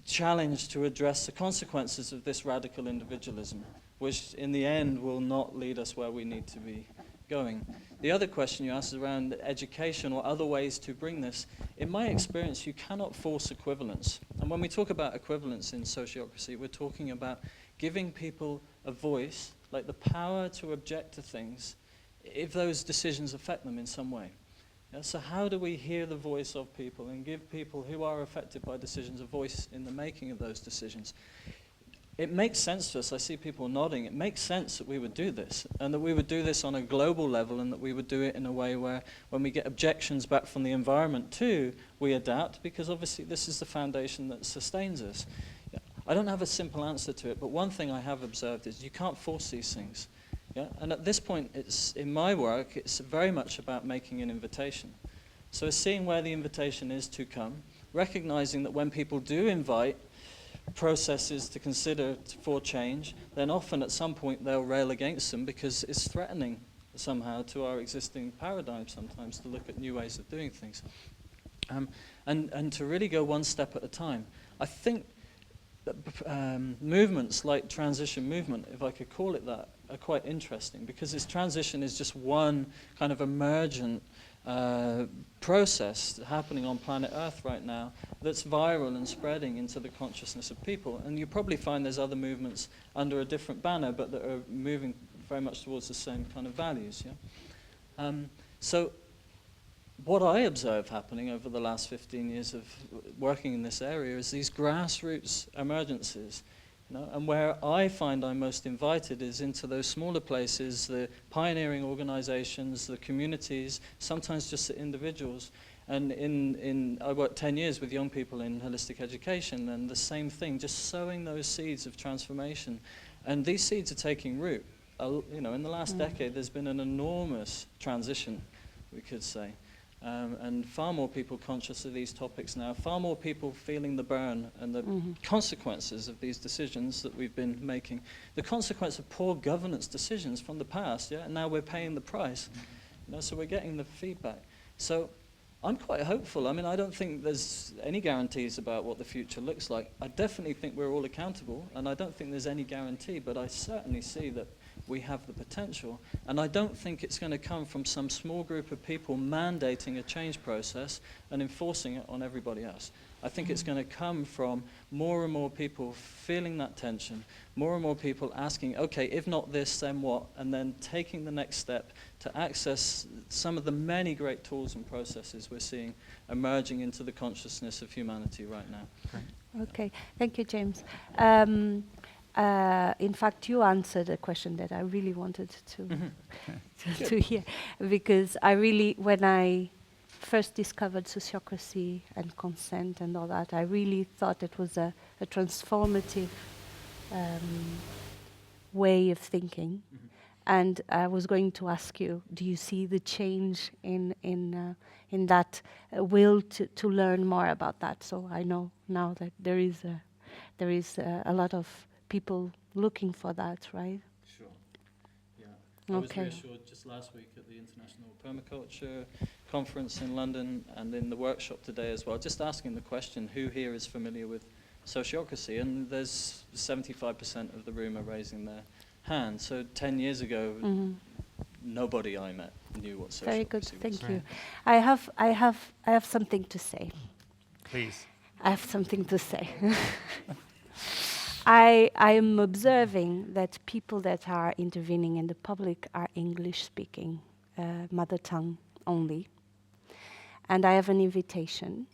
challenged to address the consequences of this radical individualism, which in the end will not lead us where we need to be going. The other question you asked is around education or other ways to bring this. In my experience, you cannot force equivalence. And when we talk about equivalence in sociocracy, we're talking about giving people a voice, like the power to object to things, if those decisions affect them in some way. Yeah, so how do we hear the voice of people and give people who are affected by decisions a voice in the making of those decisions? It makes sense to us. I see people nodding. It makes sense that we would do this, and that we would do this on a global level, and that we would do it in a way where when we get objections back from the environment too, we adapt, because obviously this is the foundation that sustains us. Yeah. I don't have a simple answer to it, but one thing I have observed is you can't force these things. Yeah? And at this point, in my work, it's very much about making an invitation. So it's seeing where the invitation is to come, recognizing that when people do invite processes to consider for change, then often at some point they'll rail against them because it's threatening somehow to our existing paradigm sometimes to look at new ways of doing things. And to really go one step at a time. I think that movements like transition movement, if I could call it that, are quite interesting, because this transition is just one kind of emergent process happening on planet Earth right now that's viral and spreading into the consciousness of people. And you probably find there's other movements under a different banner, but that are moving very much towards the same kind of values. Yeah? So what I observe happening over the last 15 years of working in this area is these grassroots emergencies No? And where I find I'm most invited is into those smaller places, the pioneering organizations, the communities, sometimes just the individuals. And I worked 10 years with young people in holistic education, and the same thing, just sowing those seeds of transformation. And these seeds are taking root. You know, in the last decade, there's been an enormous transition, we could say. And far more people conscious of these topics now, far more people feeling the burn and the consequences of these decisions that we've been making. The consequence of poor governance decisions from the past, yeah, and now we're paying the price. You know, so we're getting the feedback. So I'm quite hopeful. I mean, I don't think there's any guarantees about what the future looks like. I definitely think we're all accountable, and I don't think there's any guarantee, but I certainly see that we have the potential. And I don't think it's going to come from some small group of people mandating a change process and enforcing it on everybody else. I think it's going to come from more and more people feeling that tension, more and more people asking, okay, if not this, then what? And then taking the next step to access some of the many great tools and processes we're seeing emerging into the consciousness of humanity right now. Okay, thank you, James. In fact, you answered a question that I really wanted to hear, because I really, when I first discovered sociocracy and consent and all that, I really thought it was a transformative way of thinking. And I was going to ask you, do you see the change in that will to learn more about that? So I know now that there is a lot of people looking for that, right? Sure. Yeah. I was reassured just last week at the International Permaculture Conference in London and in the workshop today as well, just asking the question, who here is familiar with sociocracy? And there's 75% of the room are raising their hand. So 10 years ago, nobody I met knew what sociocracy was. Very good, thank you. I have something to say. Please. I have something to say. I am observing that people that are intervening in the public are English-speaking, mother tongue only. And I have an invitation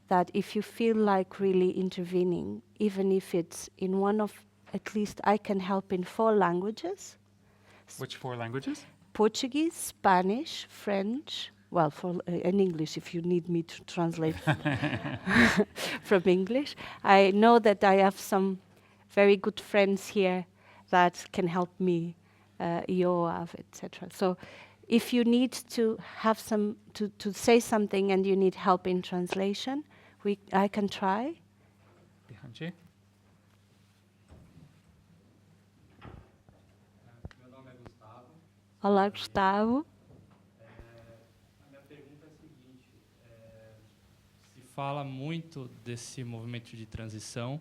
that if you feel like really intervening, even if it's in one of, at least I can help in 4 languages. Which 4 languages? Portuguese, Spanish, French, well, in English, if you need me to translate from English. I know that I have some very good friends here that can help me, Yoav, etc. So if you need to have some, to say something and you need help in translation, I can try. Behind you. Olá, Gustavo. A minha pergunta é a seguinte, se fala muito desse movimento de transição,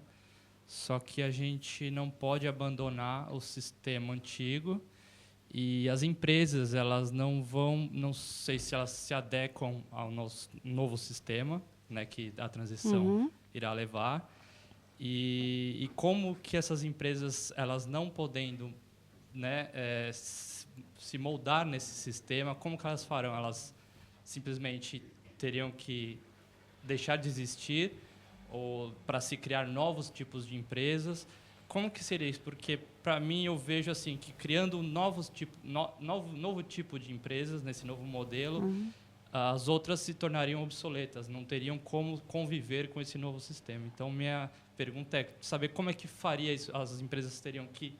só que a gente não pode abandonar o sistema antigo e as empresas, elas não sei se elas se adequam ao novo sistema, né, que a transição irá levar, e como que essas empresas, elas não podendo, né, se moldar nesse sistema, como que elas farão? Elas simplesmente teriam que deixar de existir ou para se criar novos tipos de empresas? Como que seria isso? Porque para mim eu vejo assim que criando novo tipo de empresas nesse novo modelo, as outras se tornariam obsoletas, não teriam como conviver com esse novo sistema. Então minha pergunta é saber como é que faria isso? As empresas teriam que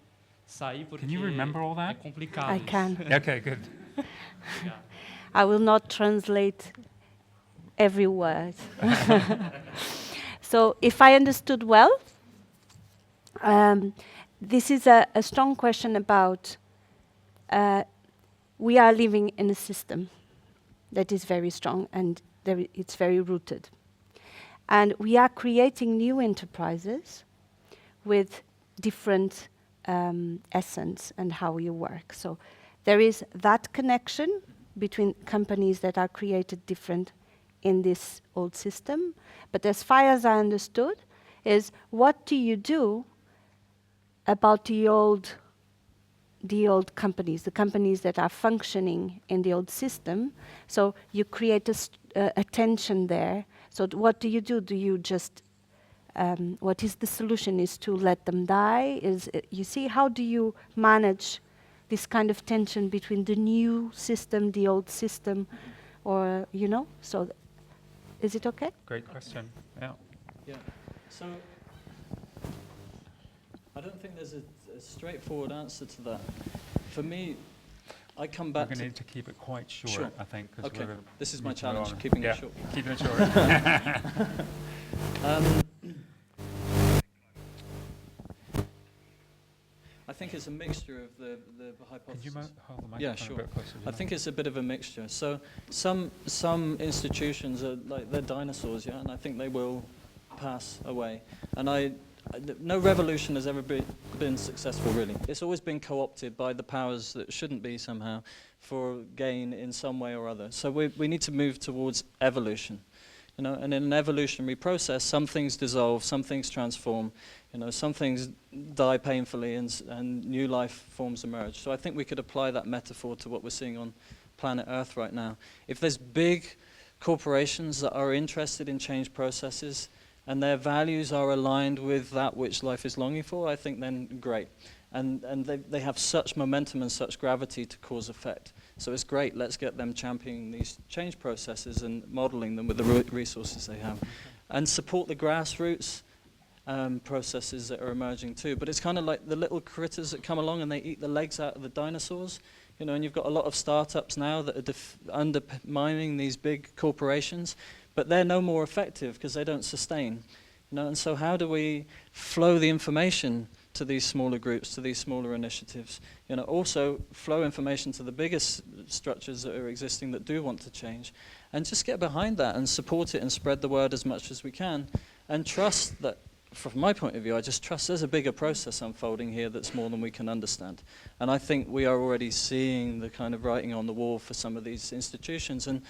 sair porque é complicado. I can. Okay, good. I will not translate every word. So if I understood well, this is a strong question about we are living in a system that is very strong and it's very rooted. And we are creating new enterprises with different essence and how you work. So there is that connection between companies that are created different in this old system. But as far as I understood, is what do you do about the old companies, the companies that are functioning in the old system? So you create a tension there. So what do you do? Do you just what is the solution? Is to let them die? You see, how do you manage this kind of tension between the new system, the old system, or, you know? So, is it okay? Great question. Yeah. Yeah. So, I don't think there's a straightforward answer to that. For me, I come back We're going to need to keep it quite short, sure. I think. Okay, this is my need to challenge, go on. keeping Yeah, it short. keeping it short. I think it's a mixture of the hypothesis. Could you hold the microphone yeah, a sure. bit closer to I you? think it's a bit of a mixture. So some institutions are like they're dinosaurs, yeah, and I think they will pass away. And no revolution has ever been successful, really. It's always been co-opted by the powers that shouldn't be somehow for gain in some way or other. So we need to move towards evolution. You know, and in an evolutionary process, some things dissolve, some things transform, you know, some things die painfully and new life forms emerge. So I think we could apply that metaphor to what we're seeing on planet Earth right now. If there's big corporations that are interested in change processes and their values are aligned with that which life is longing for, I think then great. And they have such momentum and such gravity to cause effect. So it's great, let's get them championing these change processes and modeling them with the resources they have. And support the grassroots processes that are emerging too. But it's kind of like the little critters that come along and they eat the legs out of the dinosaurs. You know, and you've got a lot of startups now that are undermining these big corporations, but they're no more effective because they don't sustain. You know, and so how do we flow the information to these smaller groups, to these smaller initiatives? You know, also flow information to the biggest structures that are existing that do want to change, and just get behind that and support it and spread the word as much as we can, and trust that. From my point of view, I just trust there's a bigger process unfolding here that's more than we can understand. And I think we are already seeing the kind of writing on the wall for some of these institutions, and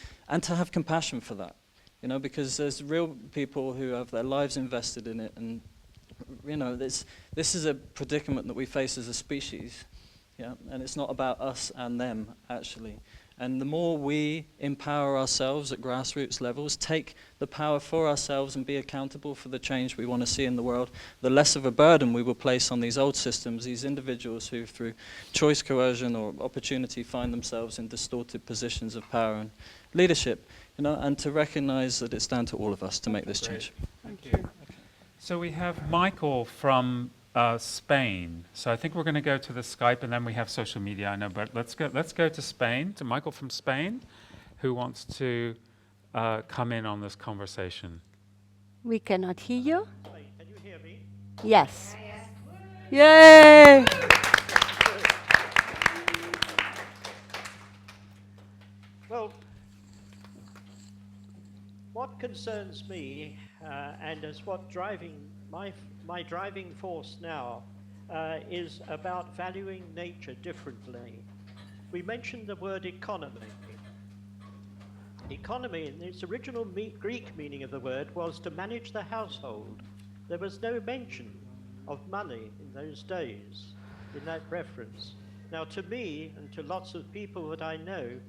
to have compassion for that, you know, because there's real people who have their lives invested in it, and you know, this is a predicament that we face as a species, yeah, and it's not about us and them, actually. And the more we empower ourselves at grassroots levels, take the power for ourselves and be accountable for the change we want to see in the world, the less of a burden we will place on these old systems, these individuals who through choice, coercion or opportunity find themselves in distorted positions of power and leadership, you know, and to recognize that it's down to all of us to make this change. Thank you. Okay. So we have Michael from Spain. So I think we're going to go to the Skype, and then we have social media, I know, but let's go to Spain, to Michael from Spain, who wants to come in on this conversation. We cannot hear you. Can you hear me? Yes. Yay! Well, what concerns me, and is what driving my driving force now, is about valuing nature differently. We mentioned the word economy. Economy, in its original Greek meaning of the word, was to manage the household. There was no mention of money in those days, in that reference. Now, to me, and to lots of people that I know,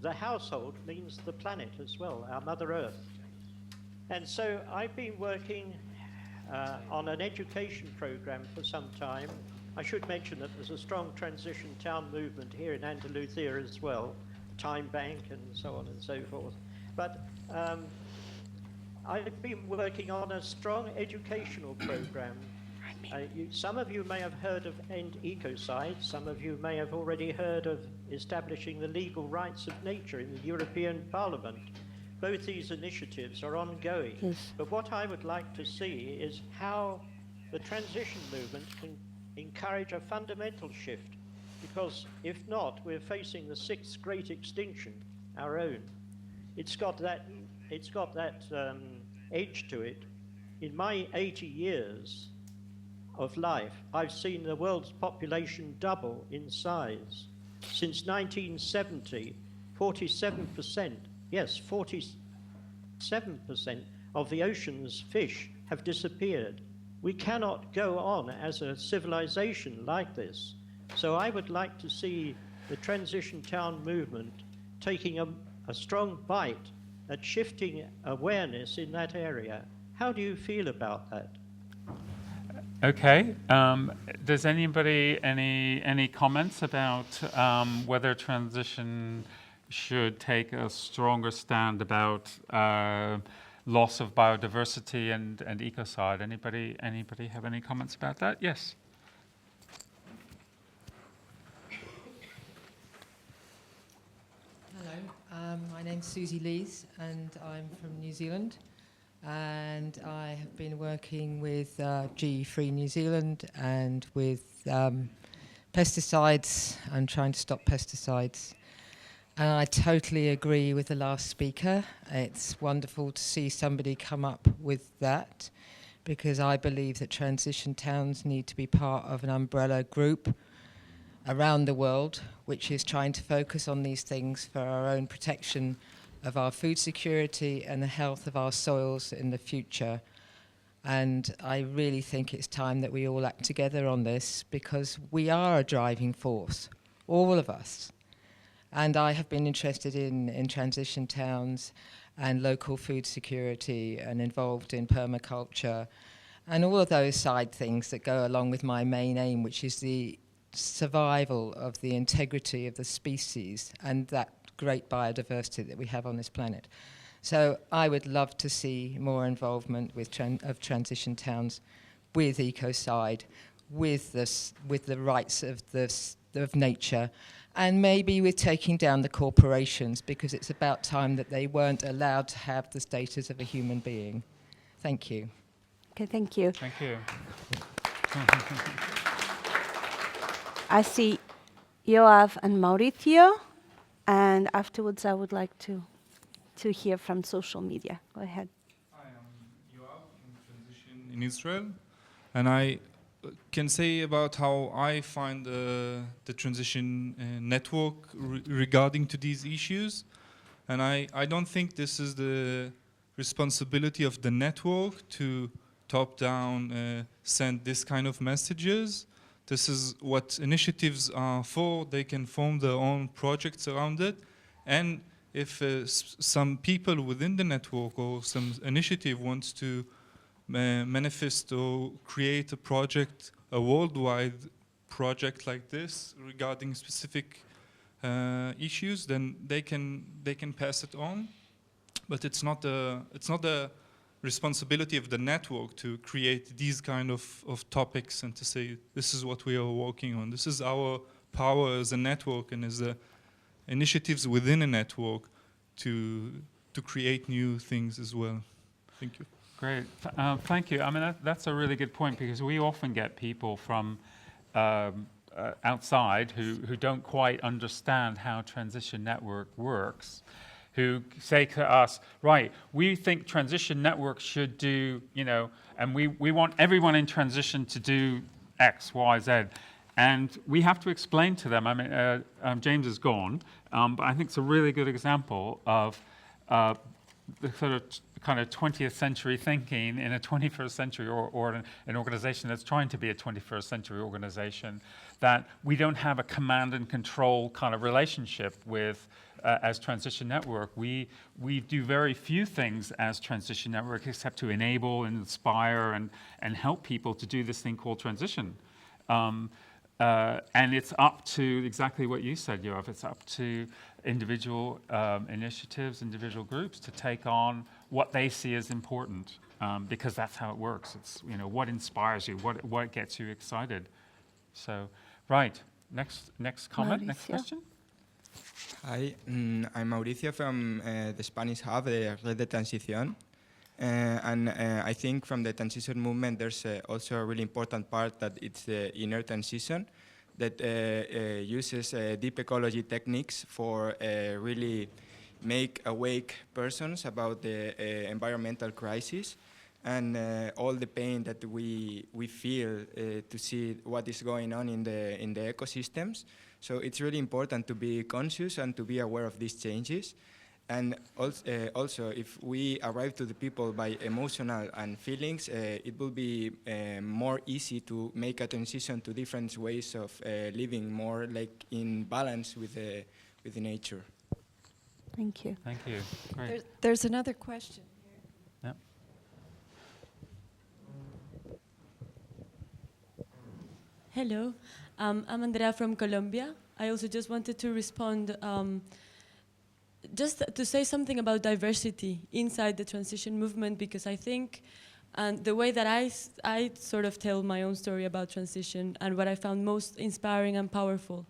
the household means the planet as well, our Mother Earth. And so I've been working on an education program for some time. I should mention that there's a strong transition town movement here in Andalusia as well, Time Bank and so on and so forth. But I've been working on a strong educational program. Some of you may have heard of End Ecocide. Some of you may have already heard of establishing the legal rights of nature in the European Parliament. Both these initiatives are ongoing. Yes. But what I would like to see is how the transition movement can encourage a fundamental shift. Because if not, we're facing the sixth great extinction, our own. It's got that edge to it. In my 80 years of life, I've seen the world's population double in size. Since 1970, 47%, yes, 47% of the ocean's fish have disappeared. We cannot go on as a civilization like this. So I would like to see the Transition Town movement taking a strong bite at shifting awareness in that area How do you feel about that? Okay. Does anybody any comments about whether transition should take a stronger stand about loss of biodiversity and ecocide? Anybody have any comments about that? Yes. Hello, my name's Susie Lees and I'm from New Zealand. And I have been working with GE-free New Zealand and with pesticides and trying to stop pesticides. And I totally agree with the last speaker. It's wonderful to see somebody come up with that, because I believe that transition towns need to be part of an umbrella group around the world, which is trying to focus on these things for our own protection of our food security and the health of our soils in the future. And I really think it's time that we all act together on this, because we are a driving force, all of us. And I have been interested in transition towns and local food security and involved in permaculture and all of those side things that go along with my main aim, which is the survival of the integrity of the species and that great biodiversity that we have on this planet. So I would love to see more involvement with transition towns, with ecocide, with the rights of nature, and maybe with taking down the corporations, because it's about time that they weren't allowed to have the status of a human being. Thank you. Okay, thank you. Thank you. I see Yoav and Mauricio. And afterwards, I would like to hear from social media. Go ahead. Hi, I'm Yoav from Transition in Israel. And I can say about how I find the transition network regarding to these issues. And I don't think this is the responsibility of the network to top-down send this kind of messages. This is what initiatives are for. They can form their own projects around it. And if some people within the network or some initiative wants to manifest or create a project, a worldwide project like this regarding specific issues, then they can pass it on. But it's not the responsibility of the network to create these kind of topics and to say, this is what we are working on. This is our power as a network and as initiatives within a network to create new things as well. Thank you. Great. Thank you. I mean, that's a really good point, because we often get people from outside who don't quite understand how Transition Network works, who say to us, right, we think Transition Network should do, and we want everyone in transition to do X, Y, Z. And we have to explain to them, I mean, James is gone, but I think it's a really good example of the sort of kind of 20th century thinking in a 21st century or an organization that's trying to be a 21st century organization, that we don't have a command and control kind of relationship with as Transition Network. We do very few things as Transition Network except to enable and inspire and help people to do this thing called transition. And it's up to exactly what you said, Yoav. It's up to individual initiatives, individual groups to take on what they see as important, because that's how it works. It's what inspires you, what gets you excited. So, right. Next comment. Mauricio. Next question. Hi, I'm Mauricio from the Spanish hub, the Red de Transición. And I think from the transition movement, there's also a really important part that it's the inner transition that uses deep ecology techniques for really make awake persons about the environmental crisis and all the pain that we feel to see what is going on in the ecosystems. So it's really important to be conscious and to be aware of these changes. And also, if we arrive to the people by emotional and feelings, it will be more easy to make a transition to different ways of living, more like in balance with the nature. Thank you. Thank you. Great. There's another question here. Hello, I'm Andrea from Colombia. I also just wanted to respond, just to say something about diversity inside the transition movement, because I think, and the way that I sort of tell my own story about transition and what I found most inspiring and powerful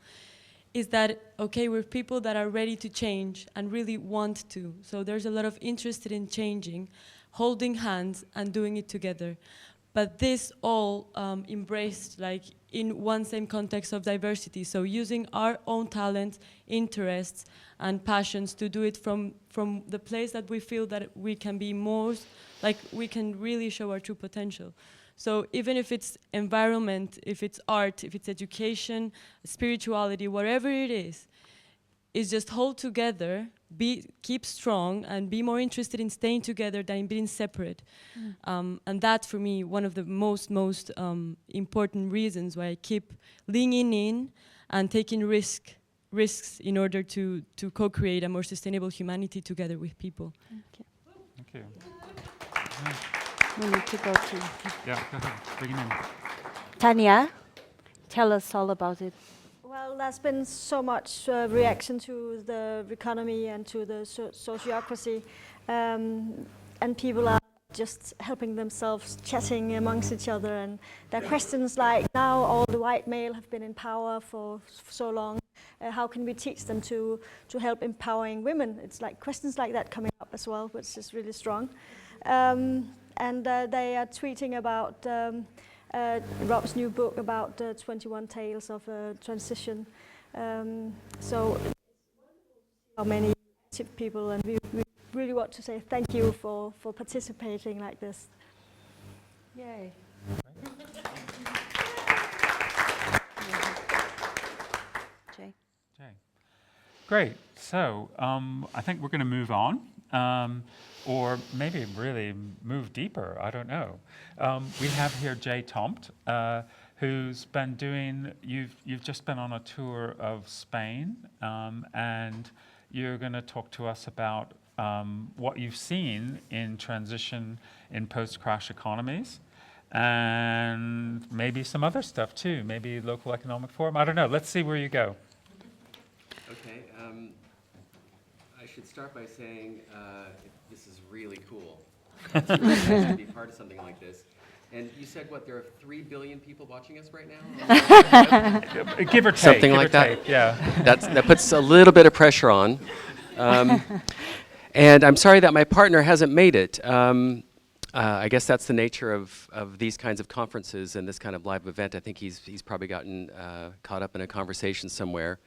is that, okay, we're people that are ready to change and really want to. So there's a lot of interest in changing, holding hands and doing it together. But this all embraced like in one same context of diversity. So using our own talents, interests, and passions to do it from the place that we feel that we can be most, like we can really show our true potential. So even if it's environment, if it's art, if it's education, spirituality, whatever it is just hold together, keep strong, and be more interested in staying together than in being separate. And that, for me, one of the most important reasons why I keep leaning in and taking risks in order to co-create a more sustainable humanity together with people. Thank you. We need to go to... Yeah, go ahead. Bring it in. Tanya, tell us all about it. Well, there's been so much reaction to the Reconomy and to the Sociocracy, and people are just helping themselves, chatting amongst each other, and there are questions like, now all the white male have been in power for so long, how can we teach them to help empowering women? It's like questions like that coming up as well, which is really strong. And they are tweeting about Rob's new book about 21 Tales of Transition. So how many active people, and we really want to say thank you for participating like this. Yay. Jay. Great. So I think we're going to move on. Or maybe really move deeper, I don't know. We have here Jay Tompt, who's been doing, you've just been on a tour of Spain, and you're going to talk to us about what you've seen in transition in post-crash economies, and maybe some other stuff too, maybe local economic forum, I don't know. Let's see where you go. Okay. I should start by saying this is really cool. It's really nice to be part of something like this. And you said, what, there are 3 billion people watching us right now? Give or take. Something like that? Yeah. That puts a little bit of pressure on. And I'm sorry that my partner hasn't made it. I guess that's the nature of these kinds of conferences and this kind of live event. I think he's probably gotten caught up in a conversation somewhere.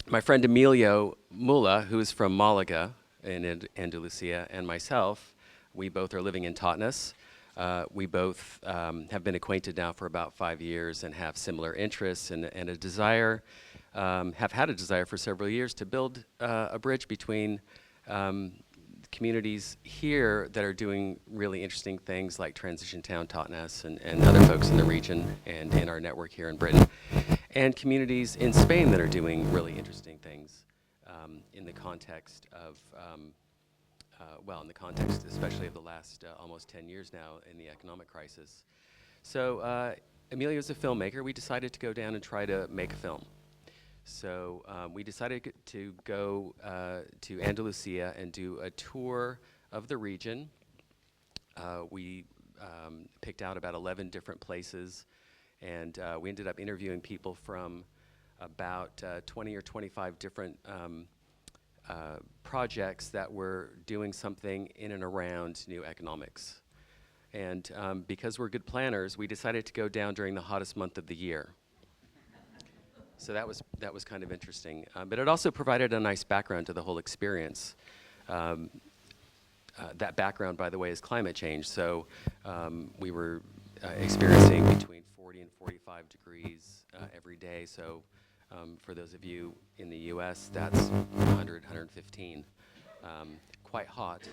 My friend Emilio Mula, who's from Malaga in Andalusia, and myself, we both are living in Totnes. We both have been acquainted now for about 5 years and have similar interests and a desire, have had a desire for several years to build a bridge between communities here that are doing really interesting things like Transition Town Totnes and other folks in the region and in our network here in Britain, and communities in Spain that are doing really interesting things in the context of, in the context especially of the last almost 10 years now in the economic crisis. So Emilio's a filmmaker. We decided to go down and try to make a film. So we decided to go to Andalusia and do a tour of the region. We picked out about 11 different places, and we ended up interviewing people from about 20 or 25 different projects that were doing something in and around new economics. And because we're good planners, we decided to go down during the hottest month of the year. So that was kind of interesting. But it also provided a nice background to the whole experience. That background, by the way, is climate change. So we were experiencing between 40 and 45 degrees every day. So for those of you in the US, that's 100, 115. Quite hot.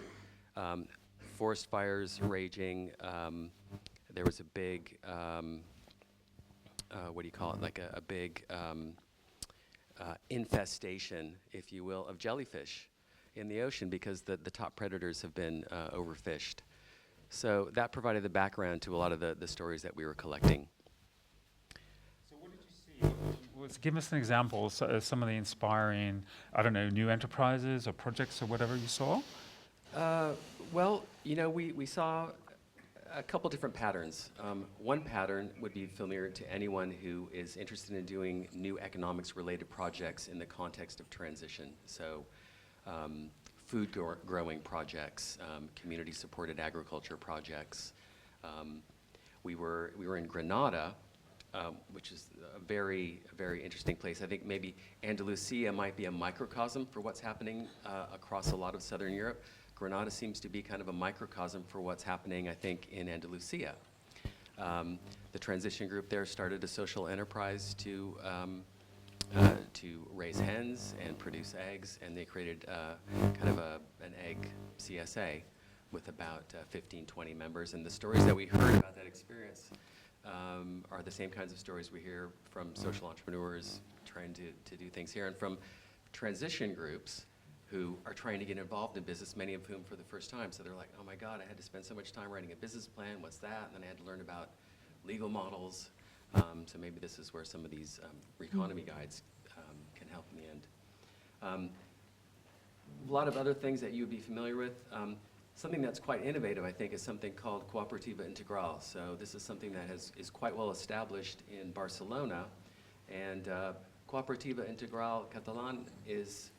Forest fires raging. There was a big, what do you call it, like a big infestation, if you will, of jellyfish in the ocean because the top predators have been overfished. So that provided the background to a lot of the stories that we were collecting. So what did you see? Give us an example of some of the inspiring, I don't know, new enterprises or projects or whatever you saw? Well, you know, we saw a couple different patterns. One pattern would be familiar to anyone who is interested in doing new economics-related projects in the context of transition. So food growing projects, community-supported agriculture projects. We were in Granada, which is a very interesting place. I think maybe Andalusia might be a microcosm for what's happening across a lot of Southern Europe. Granada seems to be kind of a microcosm for what's happening, I think, in Andalusia. The transition group there started a social enterprise to raise hens and produce eggs, and they created kind of an egg CSA with about 15, 20 members. And the stories that we heard about that experience are the same kinds of stories we hear from social entrepreneurs trying to do things here, and from transition groups who are trying to get involved in business, many of whom for the first time. So they're like, oh my God, I had to spend so much time writing a business plan, what's that? And then I had to learn about legal models. So maybe this is where some of these Reconomy guides can help in the end. A lot of other things that you'd be familiar with. Something that's quite innovative, I think, is something called Cooperativa Integral. So this is something that is quite well established in Barcelona. And Cooperativa Integral Catalan is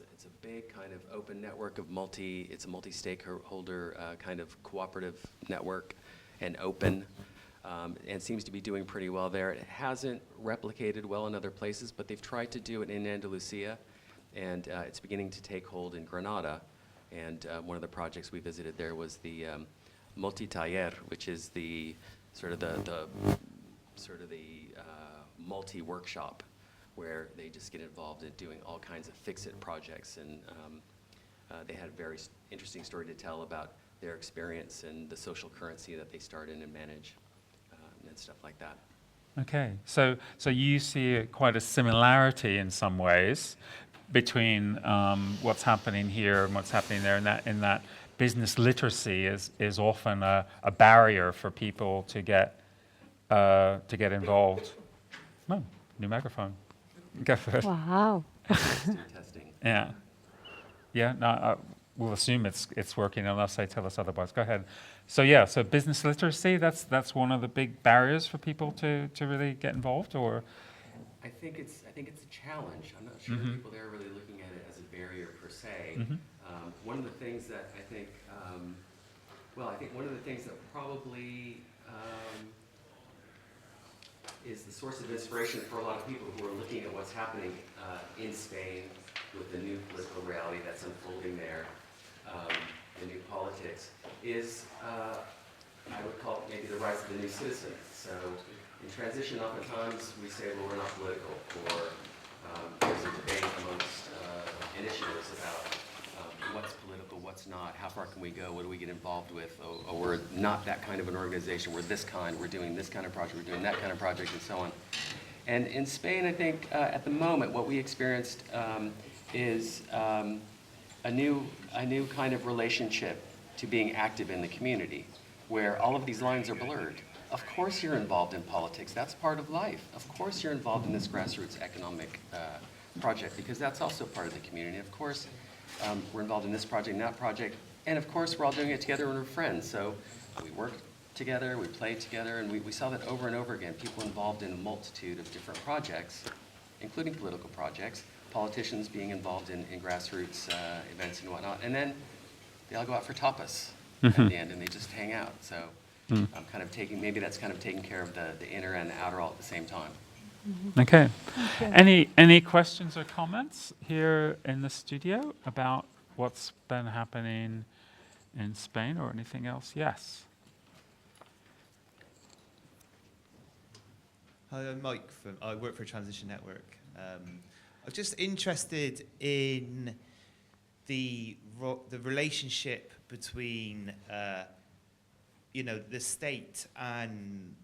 it's a big kind of open network of it's a multi-stakeholder kind of cooperative network and open, and seems to be doing pretty well there. It hasn't replicated well in other places, but they've tried to do it in Andalusia, and it's beginning to take hold in Granada. And one of the projects we visited there was the multi-taller, which is the sort of the multi-workshop, where they just get involved in doing all kinds of fix-it projects. And they had a very interesting story to tell about their experience and the social currency that they start in and manage, and stuff like that. Okay, so you see quite a similarity in some ways between what's happening here and what's happening there, in that business literacy is often a barrier for people to get involved. Oh, new microphone. Go for it. Wow. Testing. Yeah. Yeah. No, we'll assume it's working unless they tell us otherwise. Go ahead. So yeah. So business literacy. That's one of the big barriers for people to really get involved, or. I think it's a challenge. I'm not sure people there are really looking at it as a barrier per se. One of the things that I think, one of the things that probably is the source of inspiration for a lot of people who are looking at what's happening in Spain with the new political reality that's unfolding there, the new politics, is I would call it maybe the rise of the new citizen. So in transition, oftentimes we say, well, we're not political, or there's a debate amongst initiatives about what's political, what's not, how far can we go, what do we get involved with, oh, we're not that kind of an organization, we're this kind, we're doing this kind of project, we're doing that kind of project, and so on. And in Spain, I think at the moment, what we experienced is a new kind of relationship to being active in the community, where all of these lines are blurred. Of course you're involved in politics, that's part of life. Of course you're involved in this grassroots economic project, because that's also part of the community. Of course, we're involved in this project and that project, and of course we're all doing it together and we're friends. So we work together, we play together, and we saw that over and over again, people involved in a multitude of different projects, including political projects, politicians being involved in grassroots events and whatnot, and then they all go out for tapas at the end and they just hang out. So I'm kind of that's taking care of the inner and the outer all at the same time. Okay. Any questions or comments here in the studio about what's been happening in Spain or anything else? Yes. Hi, I'm Mike. I work for a transition network. I'm just interested in the relationship between the state and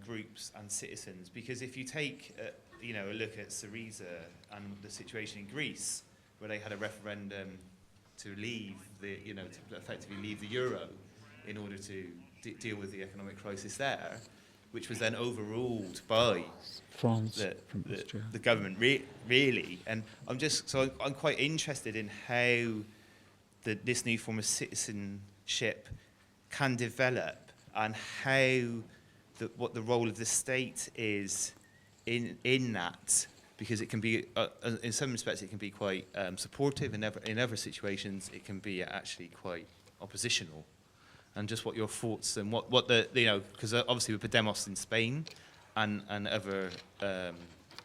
groups and citizens, because if you take a look at Syriza and the situation in Greece, where they had a referendum to leave the, to effectively leave the euro in order to deal with the economic crisis there, which was then overruled by the government, really. And I'm quite interested in how this new form of citizenship can develop, and how what the role of the state is in that, because it can be in some respects it can be quite supportive, and in other situations it can be actually quite oppositional. And just what your thoughts and what the because obviously with Podemos in Spain and other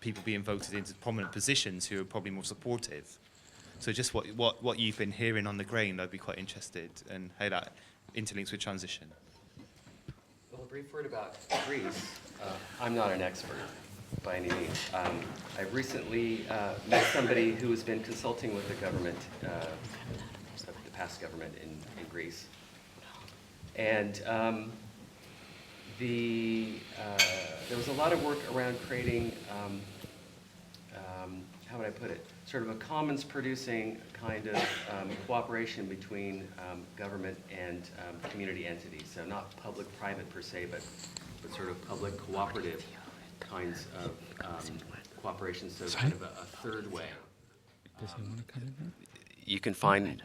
people being voted into prominent positions who are probably more supportive. So just what you've been hearing on the ground, I'd be quite interested in how that interlinks with transition. Well, a brief word about Greece. I'm not an expert by any means. I've recently met somebody who has been consulting with the government, the past government in Greece. And there was a lot of work around creating, how would I put it, sort of a commons-producing kind of cooperation between government and community entities. So not public-private per se, but sort of public-cooperative kinds of cooperation. So kind of a third way. You can find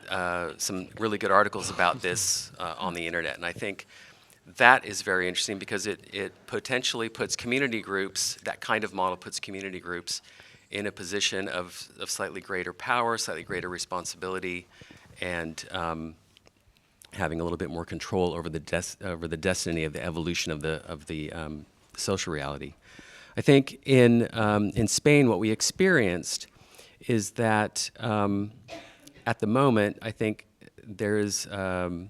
some really good articles about this on the internet, and I think that is very interesting because it potentially puts community groups, that kind of model puts community groups in a position of slightly greater power, slightly greater responsibility, and having a little bit more control over the destiny of the evolution of the social reality. I think in Spain, what we experienced is that at the moment, I think there's a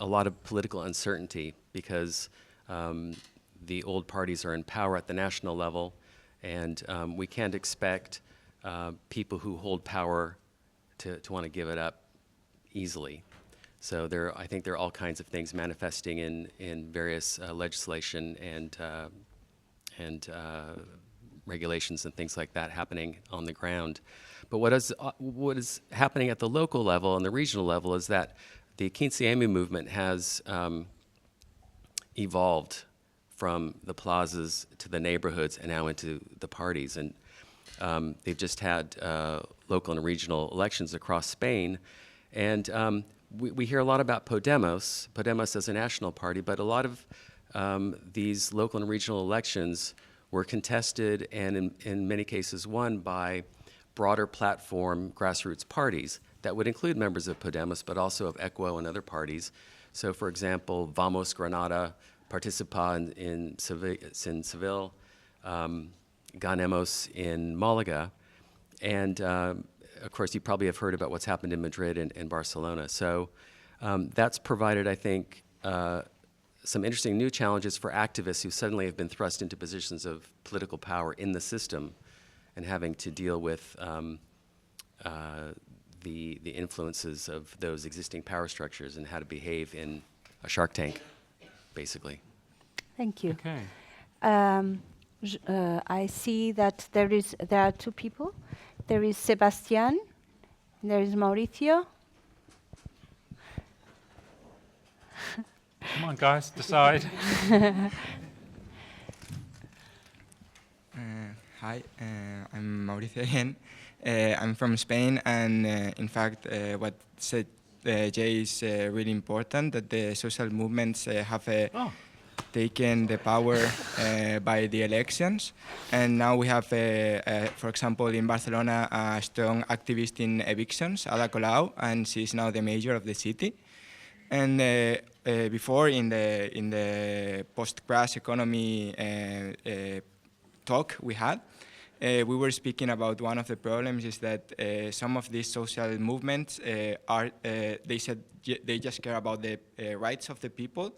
lot of political uncertainty because the old parties are in power at the national level, and we can't expect people who hold power to want to give it up easily. So I think there are all kinds of things manifesting in various legislation and regulations and things like that happening on the ground. But what is happening at the local level and the regional level is that the 15M movement has evolved from the plazas to the neighborhoods and now into the parties. And they've just had local and regional elections across Spain. And we hear a lot about Podemos as a national party, but a lot of these local and regional elections were contested and in many cases won by broader platform grassroots parties that would include members of Podemos, but also of ECO and other parties. So for example, Vamos Granada, Participa in Seville, Ganemos in Malaga, and of course you probably have heard about what's happened in Madrid and Barcelona. So that's provided, I think, some interesting new challenges for activists who suddenly have been thrust into positions of political power in the system and having to deal with the influences of those existing power structures and how to behave in a Shark Tank, basically. Thank you. Okay. I see that there are two people. There is Sebastián, there is Mauricio. Come on, guys, decide. Hi, I'm Mauricio again. I'm from Spain, and in fact, what said Jay is really important, that the social movements have taken the power by the elections. And now we have, for example, in Barcelona, a strong activist in evictions, Ada Colau, and she's now the mayor of the city. And before, in the post-crash economy talk we had, we were speaking about one of the problems is that some of these social movements they said they just care about the rights of the people,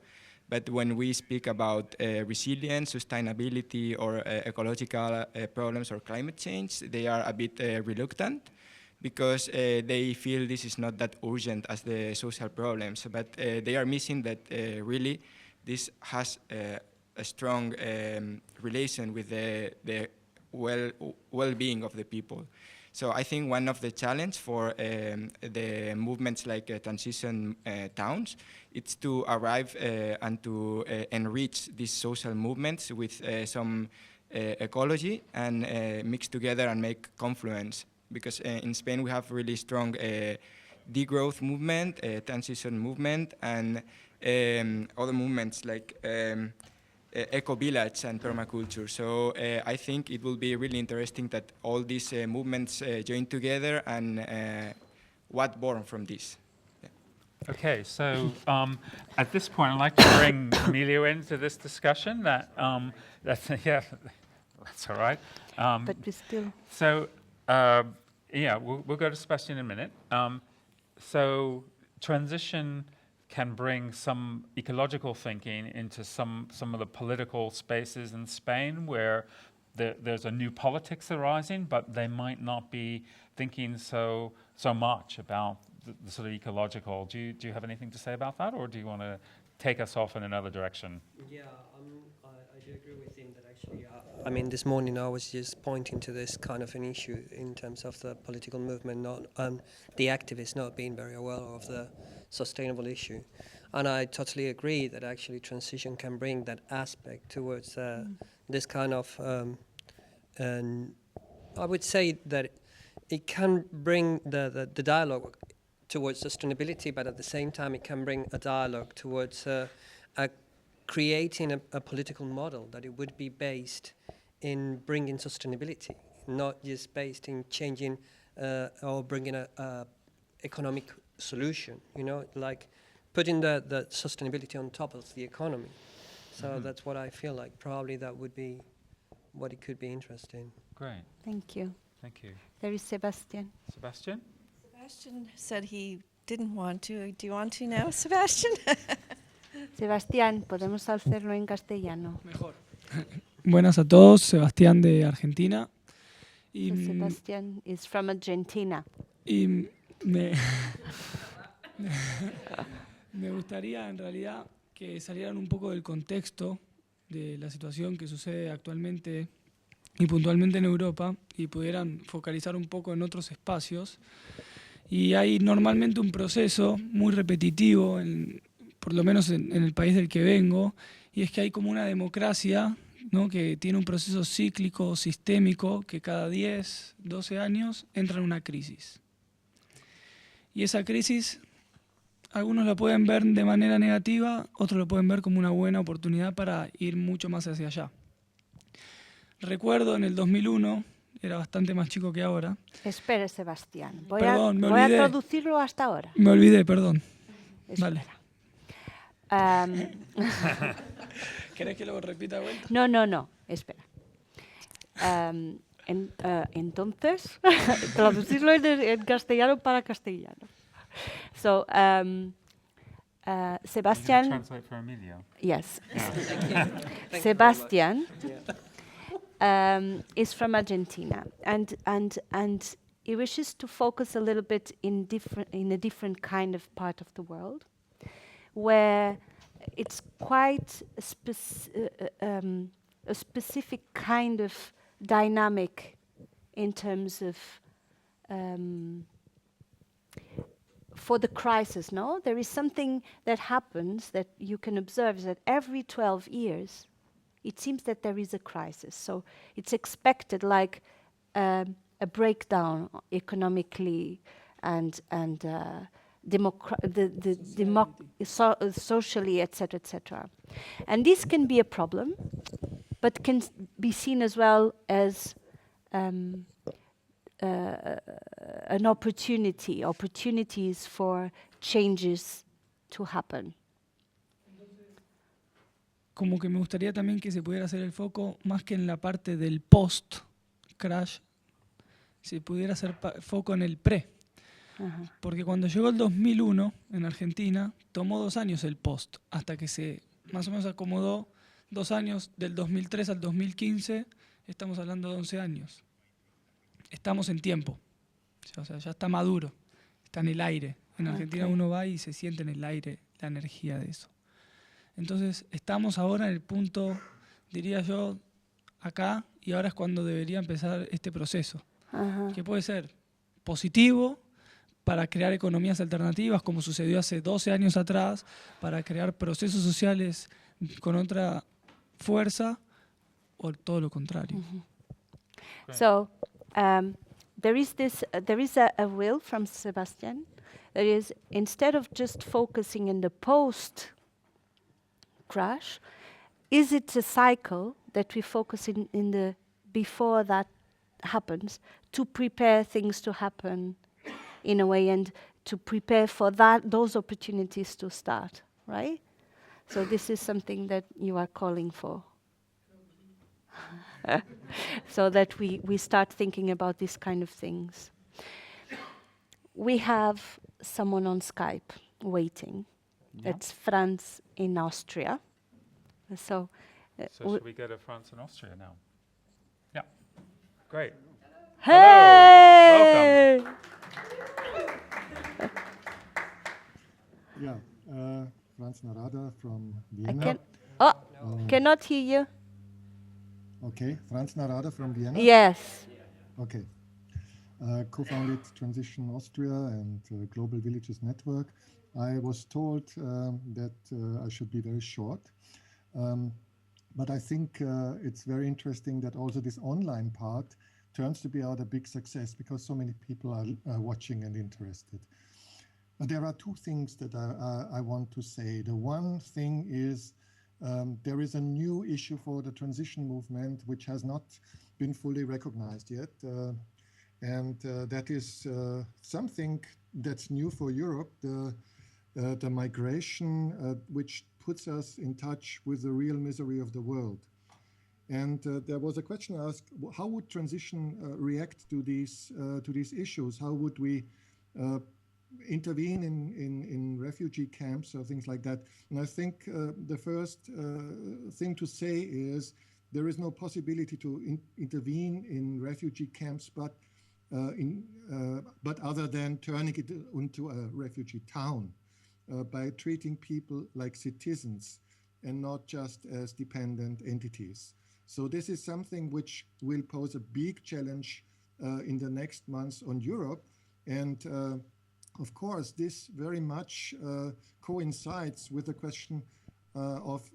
but when we speak about resilience, sustainability, or ecological problems or climate change, they are a bit reluctant because they feel this is not that urgent as the social problems, but they are missing that really this has a strong relation with the well-being of the people. So I think one of the challenge for the movements like transition towns, it's to arrive and to enrich these social movements with some ecology and mix together and make confluence. Because in Spain we have really strong degrowth movement, transition movement, and other movements like eco-village and permaculture. So I think it will be really interesting that all these movements join together and what born from this. Yeah. Okay, so at this point, I'd like to bring Emilio into this discussion. That's all right. But we still. So yeah, we'll go to Sebastian in a minute. So transition can bring some ecological thinking into some of the political spaces in Spain where there's a new politics arising, but they might not be thinking so much about the sort of ecological. Do you have anything to say about that, or do you want to take us off in another direction? Yeah, I do agree with him that actually, I mean, this morning I was just pointing to this kind of an issue in terms of the political movement, the activists not being very aware of the sustainable issue. And I totally agree that actually transition can bring that aspect towards this kind of, and I would say that it can bring the dialogue towards sustainability, but at the same time it can bring a dialogue towards creating a political model that it would be based in bringing sustainability, not just based in changing or bringing a economic solution, like putting the sustainability on top of the economy. So that's what I feel like. Probably that would be what it could be interesting. Great. Thank you. Thank you. There is Sebastian. Sebastian? Sebastian said he didn't want to. Do you want to now, Sebastian? Sebastián, podemos hacerlo en castellano. Mejor. Buenas a todos, Sebastián de Argentina. Y Sebastián is from Argentina. Y me gustaría en realidad que salieran un poco del contexto de la situación que sucede actualmente y puntualmente en Europa y pudieran focalizar un poco en otros espacios. Y hay normalmente un proceso muy repetitivo, por lo menos en el país del que vengo, y es que hay como una democracia, ¿no?, que tiene un proceso cíclico, sistémico, que cada 10, 12 años entra en una crisis. Y esa crisis, algunos la pueden ver de manera negativa, otros la pueden ver como una buena oportunidad para ir mucho más hacia allá. Recuerdo en el 2001, era bastante más chico que ahora. Espere, Sebastián. Voy Perdón, a traducirlo hasta ahora. Me olvidé, perdón. Espera. Vale. ¿Querés que lo repita de vuelta? No, espera. Entonces, traducirlo en castellano para castellano. So, Sebastián. Translate for Emilio. Yes. Yeah. Sebastián is from Argentina, and he wishes to focus a little bit in a different kind of part of the world, where it's quite a specific kind of dynamic in terms of for the crisis, no? There is something that happens that you can observe, is that every 12 years it seems that there is a crisis. So it's expected like a breakdown economically and socially, etc., etc. And this can be a problem, but can be seen as well as an opportunities for changes to happen. Como que me gustaría también que se pudiera hacer el foco más que en la parte del post-crash, se pudiera hacer foco en el pre. Porque cuando llegó el 2001 en Argentina, tomó 2 años el post, hasta que se más o menos acomodó 2 años, del 2003 al 2015, estamos hablando de 11 años. Estamos en tiempo, o sea, ya está maduro, está en el aire. En Argentina uno va y se siente en el aire la energía de eso. Entonces estamos ahora en el punto, diría yo, acá, y ahora es cuando debería empezar este proceso. que puede ser positivo para crear economías alternativas, como sucedió hace 12 años atrás, para crear procesos sociales con otra fuerza, o todo lo contrario. So there is a will from Sebastian. That is, instead of just focusing in the post crash, is it a cycle that we focus in the before that happens to prepare things to happen in a way and to prepare for those opportunities to start, right? So this is something that you are calling for. So that we start thinking about these kind of things. We have someone on Skype waiting. Yeah. It's Franz in Austria. So should we go to France and Austria now? Yeah. Great. Hey! Hello. Welcome. Yeah. Franz Narada from I Vienna. cannot hear you. Okay. Franz Narada from Vienna? Yes. Okay. Co-founded Transition Austria and Global Villages Network. I was told that I should be very short. But I think it's very interesting that also this online part turns to be out a big success because so many people are watching and interested. But there are two things that I want to say. The one thing is there is a new issue for the transition movement which has not been fully recognized yet. And that is something that's new for Europe, the migration, which puts us in touch with the real misery of the world. And there was a question asked, how would transition react to these issues? How would we intervene in refugee camps or things like that? And I think the first thing to say is there is no possibility to intervene in refugee camps, but other than turning it into a refugee town by treating people like citizens and not just as dependent entities. So this is something which will pose a big challenge in the next months on Europe. And of course, this very much coincides with the question of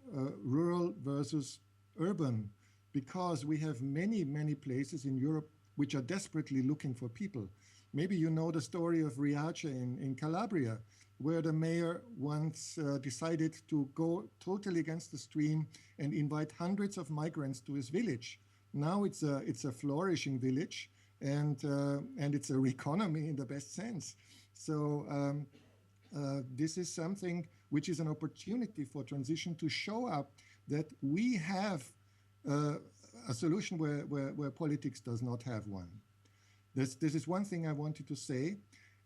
rural versus urban, because we have many, many places in Europe which are desperately looking for people. Maybe you know the story of Riace in Calabria, where the mayor once decided to go totally against the stream and invite hundreds of migrants to his village. Now it's a flourishing village, and it's a Reconomy in the best sense. So this is something which is an opportunity for transition to show up that we have a solution where politics does not have one. This is one thing I wanted to say.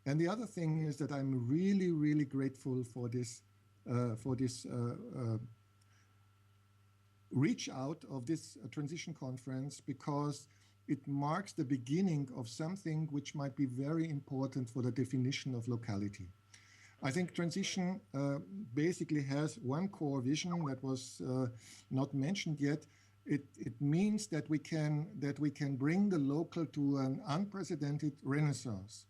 And the other thing is that I'm really, really grateful for this reach out of this transition conference, because it marks the beginning of something which might be very important for the definition of locality. I think transition basically has one core vision that was not mentioned yet. It means that we can bring the local to an unprecedented renaissance.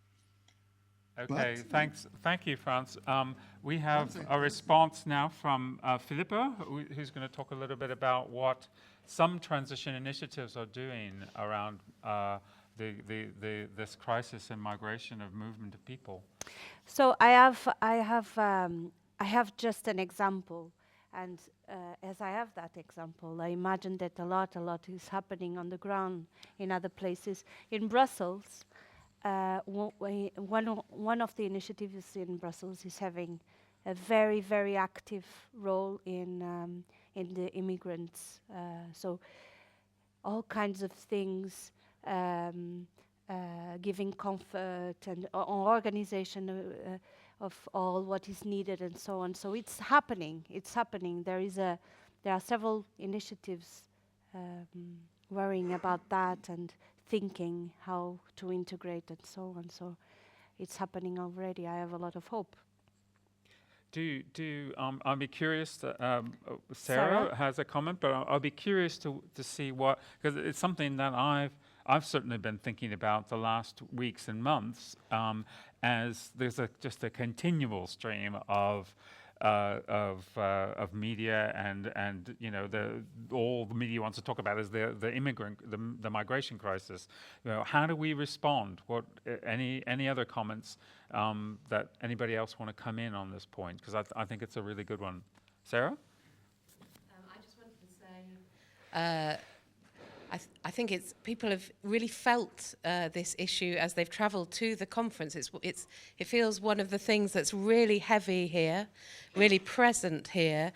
Okay, thank you, Franz. We have a response now from Philippa, who's going to talk a little bit about what some transition initiatives are doing around this crisis and migration of movement of people. So I have just an example, and as I have that example, I imagine that a lot is happening on the ground in other places. In Brussels, one of the initiatives in Brussels is having a very, very active role in the immigrants. So all kinds of things, giving comfort and organization of all what is needed and so on. So it's happening. It's happening. There are several initiatives worrying about that and thinking how to integrate and so on. So it's happening already. I have a lot of hope. I'll be curious to, Sarah has a comment, but I'll be curious to see what, because it's something that I've certainly been thinking about the last weeks and months as there's just a continual stream of media and you know all the media wants to talk about is the migration crisis. You know, how do we respond? What any other comments that anybody else want to come in on this point? Because I think it's a really good one. Sarah? I just wanted to say, I think people have really felt this issue as they've travelled to the conference. It feels one of the things that's really heavy here, really present here.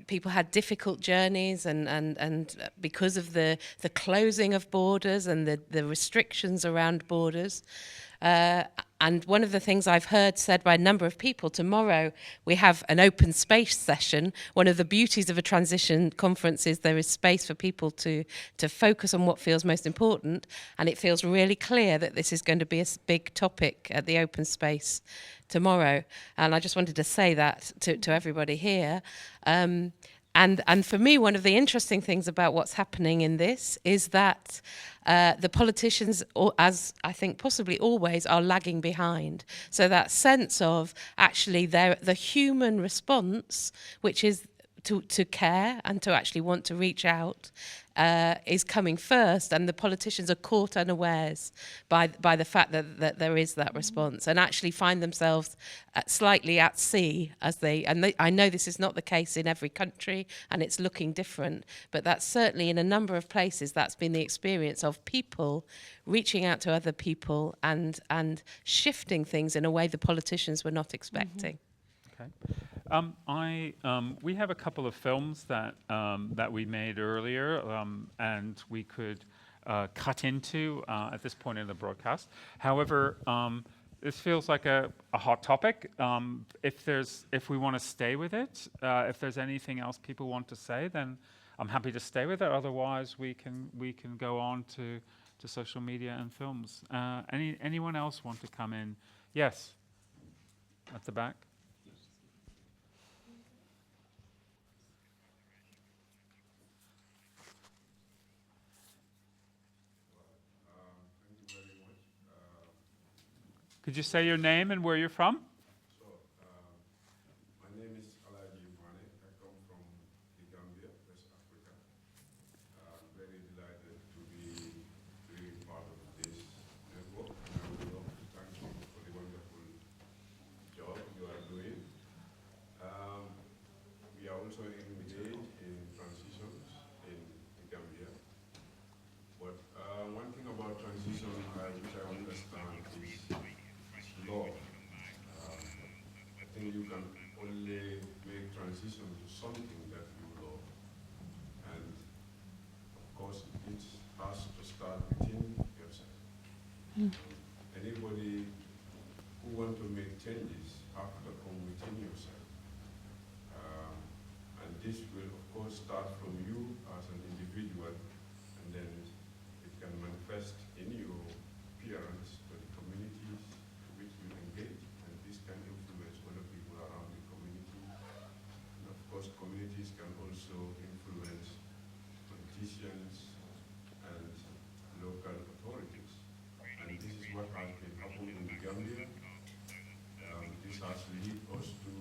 People had difficult journeys, and because of the closing of borders and the restrictions around borders. And one of the things I've heard said by a number of people, tomorrow we have an open space session. One of the beauties of a transition conference is there is space for people to focus on what feels most important, and it feels really clear that this is going to be a big topic at the open space tomorrow. And I just wanted to say that to everybody here. And for me, one of the interesting things about what's happening in this is that the politicians, as I think possibly always, are lagging behind. So that sense of actually the human response, which is to care and to actually want to reach out, is coming first, and the politicians are caught unawares by the fact that there is that response, and actually find themselves slightly at sea as I know this is not the case in every country, and it's looking different, but that's certainly in a number of places that's been the experience of people reaching out to other people and shifting things in a way the politicians were not expecting. Okay. We have a couple of films that we made earlier, and we could cut into at this point in the broadcast. However, this feels like a hot topic. If we want to stay with it, if there's anything else people want to say, then I'm happy to stay with it. Otherwise, we can go on to social media and films. Anyone else want to come in? Yes, at the back. Could you say your name and where you're from? My name is Alaji Mane. I come from the Gambia, West Africa. I'm very delighted to be part of this network. And I would love to thank you for the wonderful job you are doing. We are also engaged in transitions in the Gambia. But one thing about transition which I understand is law. I think you can only make transition to something that you love. And of course, it has to start within yourself. Anybody who wants to make changes have to come within yourself. And this will, of course, start from you as an individual, and then it can manifest in your appearance to the communities which you engage, and this can influence other people around the community. And of course, communities can also influence politicians and local authorities. And this is what has been happening in the Gambia. This has led us to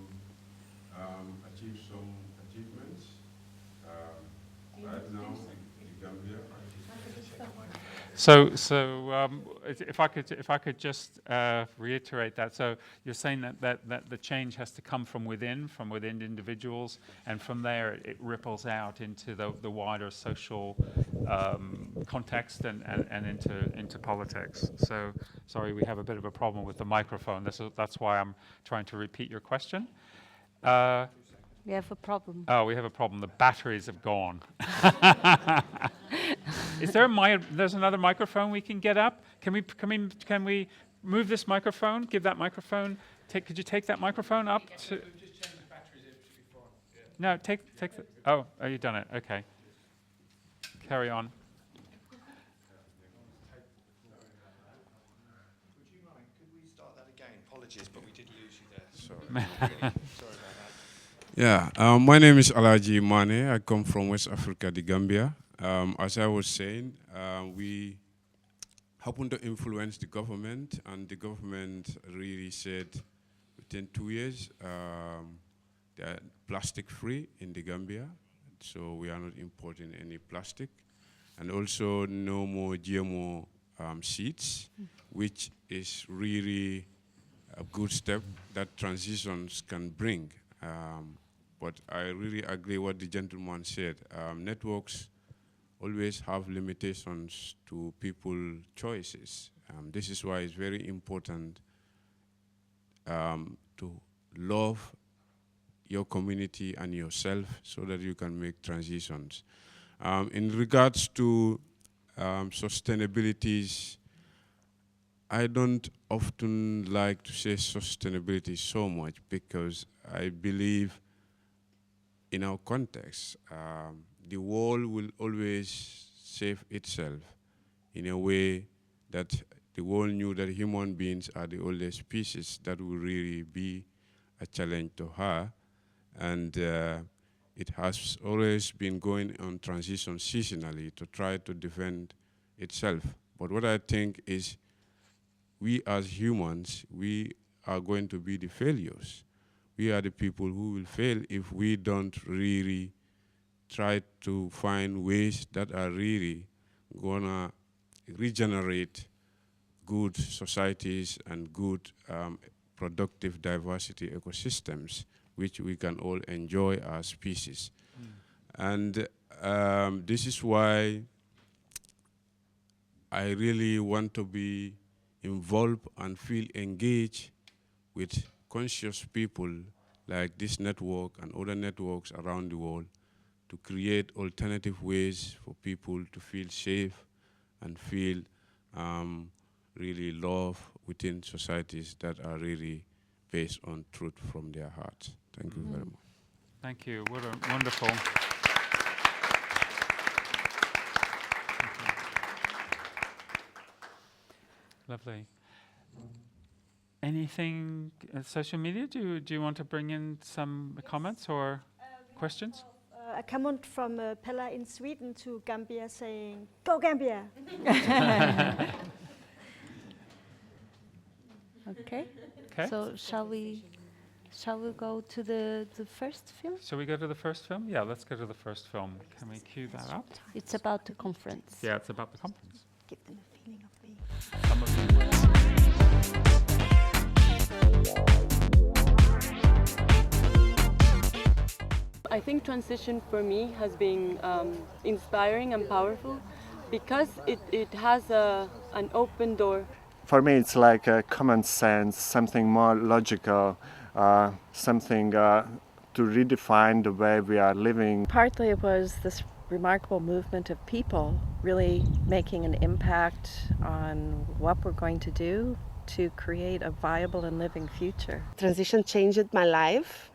achieve some achievements. Right now, the Gambia. So if I could just reiterate that. So you're saying that the change has to come from within individuals, and from there it ripples out into the wider social context and into politics. So sorry, we have a bit of a problem with the microphone. That's why I'm trying to repeat your question. We have a problem. Oh, we have a problem. The batteries have gone. Is there there's another microphone we can get up? Can we move this microphone? Give that microphone. Could you take that microphone up to? No, take the. Oh, you've done it. Okay. Carry on. Would you mind? Could we start that again? Apologies, but we did lose you there. Sorry. Sorry about that. Yeah, my name is Alaji Mane. I come from West Africa, the Gambia. As I was saying, we happened to influence the government, and the government really said within 2 years they are plastic free in the Gambia, so we are not importing any plastic, and also no more GMO seeds, which is really a good step that transitions can bring. But I really agree what the gentleman said. Networks always have limitations to people's choices. This is why it's very important to love your community and yourself so that you can make transitions. In regards to sustainability, I don't often like to say sustainability so much because I believe in our context, the world will always save itself in a way that the world knew that human beings are the oldest species. That will really be a challenge to her. And it has always been going on transition seasonally to try to defend itself. But what I think is we as humans, we are going to be the failures. We are the people who will fail if we don't really try to find ways that are really gonna regenerate good societies and good productive diversity ecosystems, which we can all enjoy as species. And this is why I really want to be involved and feel engaged with conscious people like this network and other networks around the world to create alternative ways for people to feel safe and feel really love within societies that are really based on truth from their hearts. Thank you very much. Thank you. What a wonderful. Lovely. Anything social media? Do you want to bring in some comments or questions? A comment from Pella in Sweden to Gambia saying, "Go Gambia!" Okay. Okay. So shall we go to the first film? Shall we go to the first film? Yeah, let's go to the first film. Can we cue that up? It's about the conference. Yeah, it's about the conference. Give them a feeling of the... Some of you will. I think transition for me has been inspiring and powerful because it has an open door. For me, it's like a common sense, something more logical, something to redefine the way we are living. Partly it was this remarkable movement of people really making an impact on what we're going to do to create a viable and living future. Transition changed my life.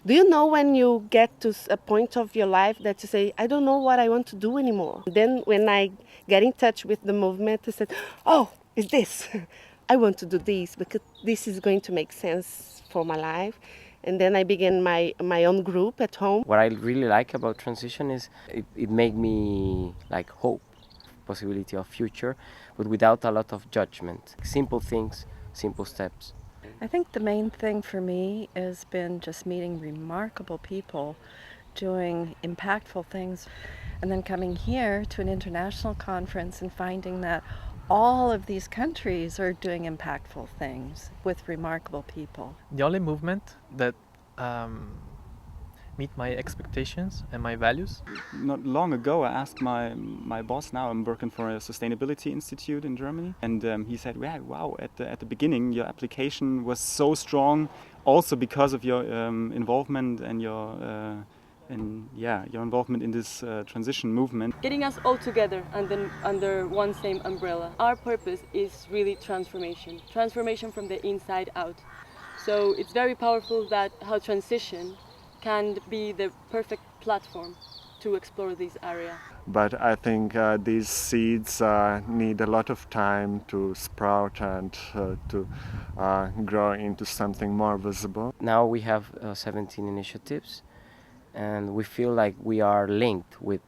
Do you know when you get to a point of your life that you say, I don't know what I want to do anymore? Then when I get in touch with the movement, I said, oh, it's this. I want to do this because this is going to make sense for my life. And then I began my own group at home. What I really like about transition is it made me like hope, possibility of future, but without a lot of judgment. Simple things, simple steps. I think the main thing for me has been just meeting remarkable people doing impactful things and then coming here to an international conference and finding that all of these countries are doing impactful things with remarkable people. The only movement that meet my expectations and my values. Not long ago I asked my boss, now I'm working for a sustainability institute in Germany, and he said, yeah, wow, at the beginning your application was so strong also because of your involvement and your involvement in this transition movement. Getting us all together and then under one same umbrella. Our purpose is really transformation from the inside out. So it's very powerful that how transition can be the perfect platform to explore this area. But I think these seeds need a lot of time to sprout and to grow into something more visible. Now we have 17 initiatives, and we feel like we are linked with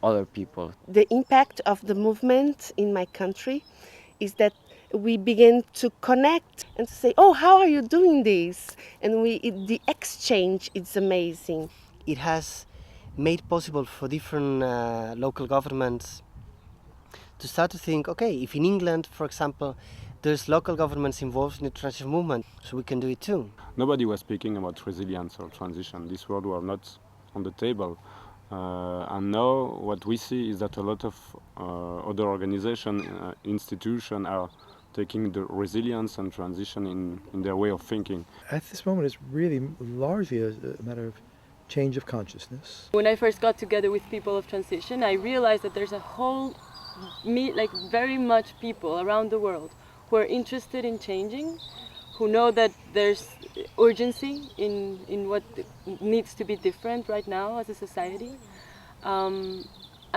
other people. The impact of the movement in my country is that we begin to connect and to say, oh, how are you doing this? And the exchange is amazing. It has made possible for different local governments to start to think, okay, if in England, for example, there's local governments involved in the transition movement, so we can do it too. Nobody was speaking about resilience or transition. These words were not on the table. And now what we see is that a lot of other organizations, institutions are taking the resilience and transition in their way of thinking. At this moment, it's really largely a matter of change of consciousness. When I first got together with people of transition, I realized that there's a whole, very much people around the world who are interested in changing, who know that there's urgency in what needs to be different right now as a society. And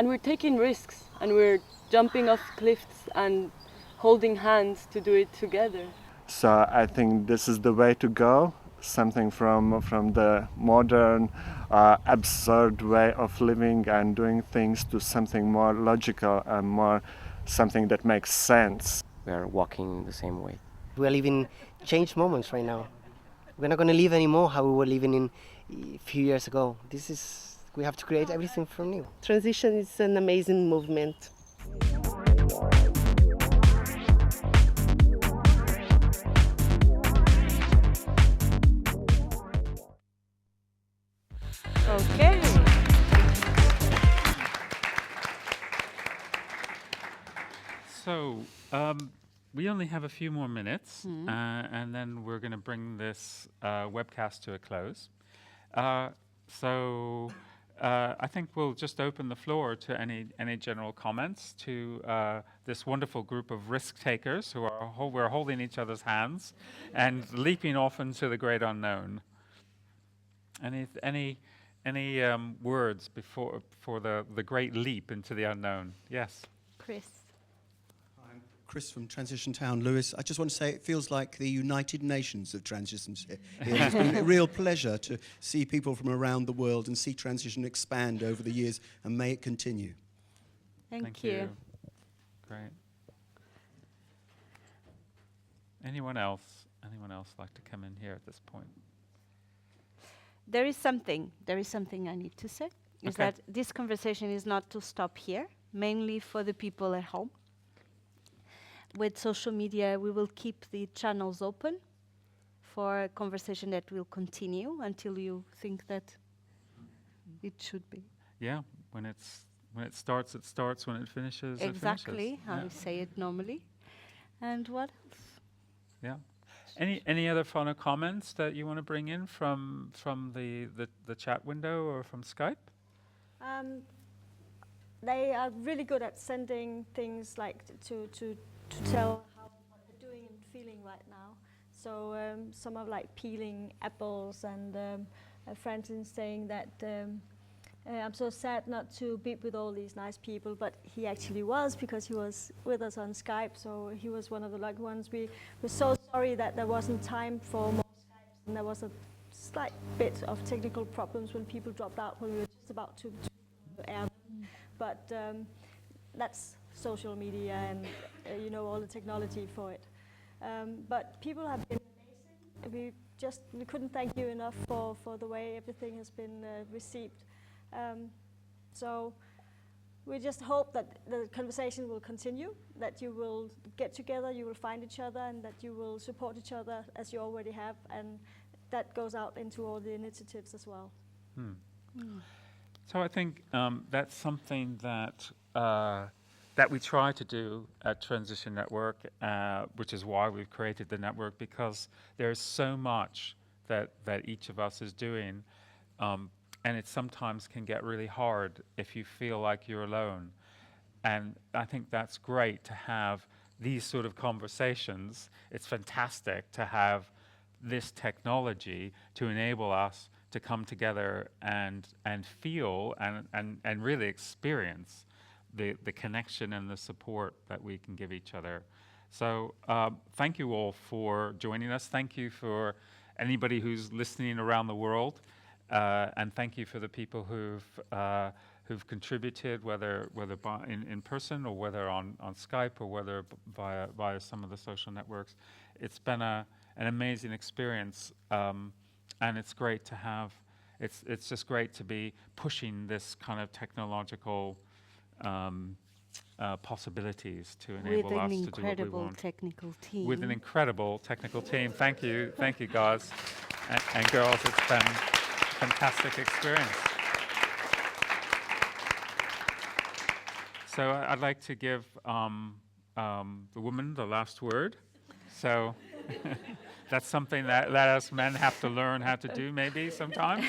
we're taking risks, and we're jumping off cliffs and holding hands to do it together. So I think this is the way to go, something from the modern, absurd way of living and doing things to something more logical and more something that makes sense. We are walking the same way. We are living changed moments right now. We're not going to live anymore how we were living in a few years ago. We have to create everything from new. Transition is an amazing movement. Okay. So, we only have a few more minutes, and then we're going to bring this webcast to a close. I think we'll just open the floor to any general comments to this wonderful group of risk takers who are we're holding each other's hands and leaping off into the great unknown. Any words for the great leap into the unknown? Yes, Chris. Chris from Transition Town, Lewis. I just want to say it feels like the United Nations of transitions here. It's been a real pleasure to see people from around the world and see transition expand over the years, and may it continue. Thank you. Great. Anyone else like to come in here at this point? There is something I need to say, is that this conversation is not to stop here, mainly for the people at home. With social media, we will keep the channels open for a conversation that will continue until you think that it should be. Yeah, when it starts, it starts. When it finishes, Exactly, it finishes. how we say it normally. And what else? Yeah. Any other final comments that you want to bring in from the chat window or from Skype? They are really good at sending things like to tell what they're doing and feeling right now. So some are like peeling apples, and a friend is saying that I'm so sad not to be with all these nice people, but he actually was, because he was with us on Skype, so he was one of the lucky ones. We were so sorry that there wasn't time for more Skypes, and there was a slight bit of technical problems when people dropped out when we were just about to air them. But that's social media and all the technology for it. But people have been amazing. We couldn't thank you enough for the way everything has been received. So we just hope that the conversation will continue, that you will get together, you will find each other, and that you will support each other as you already have, and that goes out into all the initiatives as well. So I think that's something that we try to do at Transition Network, which is why we've created the network, because there's so much that each of us is doing, and it sometimes can get really hard if you feel like you're alone. And I think that's great to have these sort of conversations. It's fantastic to have this technology to enable us to come together and feel and really experience the connection and the support that we can give each other. So thank you all for joining us. Thank you for anybody who's listening around the world. And thank you for the people who've who've contributed, whether in person or whether on Skype or whether via some of the social networks. It's been an amazing experience, and it's great to have. It's just great to be pushing this kind of technological possibilities to enable us to do what we want. With an incredible technical team. With an incredible technical team. Thank you, guys and girls. It's been a fantastic experience. So I'd like to give the woman the last word. So that's something that us men have to learn how to do maybe sometimes.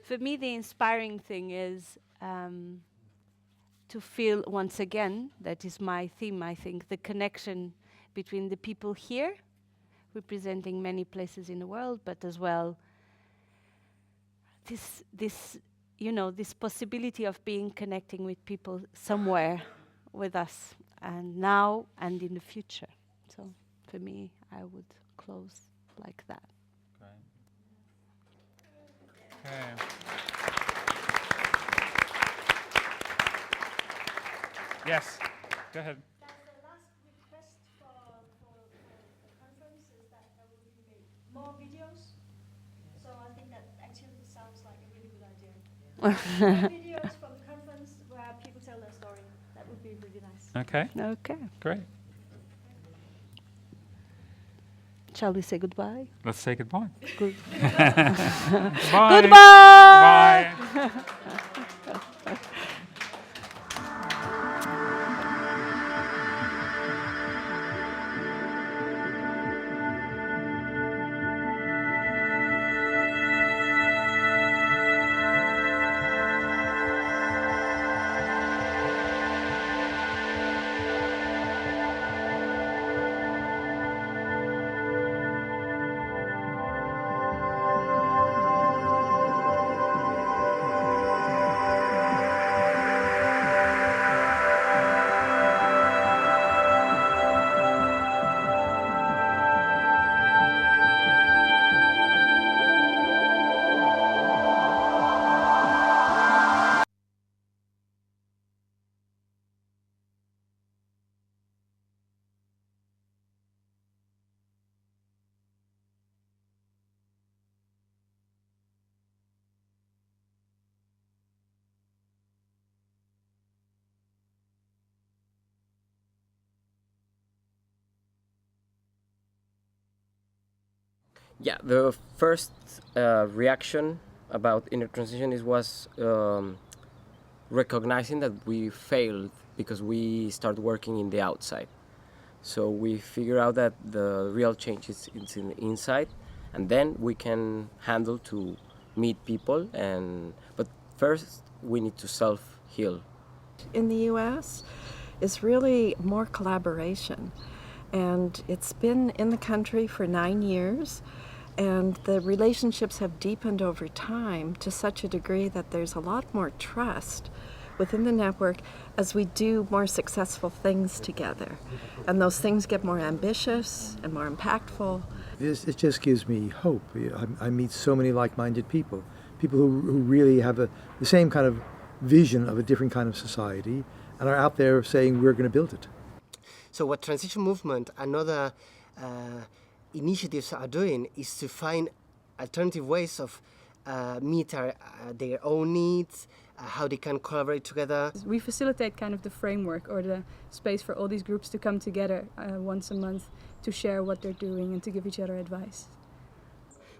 For me, the inspiring thing is to feel once again, that is my theme, I think, the connection between the people here, representing many places in the world, but as well this possibility of connecting with people somewhere with us, and now and in the future. So for me, I would close like that. Great. Okay. Yes, go ahead. The last request for the conference is that there will be more videos. So I think that actually sounds like a really good idea. More videos from the conference where people tell their story. That would be really nice. Okay. Okay. Great. Shall we say goodbye? Let's say goodbye. Good. Goodbye. Goodbye. Bye. Yeah, the first reaction about inner transition was recognizing that we failed because we started working in the outside. So we figure out that the real change is in the inside, and then we can handle to meet people. But first, we need to self-heal. In the U.S., it's really more collaboration. And it's been in the country for 9 years, and the relationships have deepened over time to such a degree that there's a lot more trust within the network as we do more successful things together. And those things get more ambitious and more impactful. It just gives me hope. I meet so many like-minded people who really have the same kind of vision of a different kind of society and are out there saying we're going to build it. So what Transition Movement and other initiatives are doing is to find alternative ways of meet their own needs, how they can collaborate together. We facilitate kind of the framework or the space for all these groups to come together once a month to share what they're doing and to give each other advice.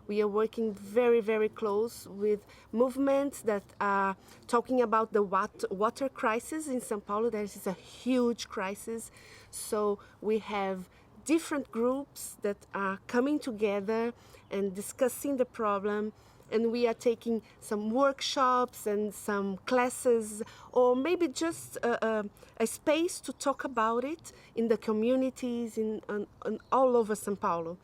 We are working very, very close with movements that are talking about the water crisis in São Paulo. There is a huge crisis. So we have different groups that are coming together and discussing the problem. And we are taking some workshops and some classes, or maybe just a space to talk about it in the communities in all over São Paulo.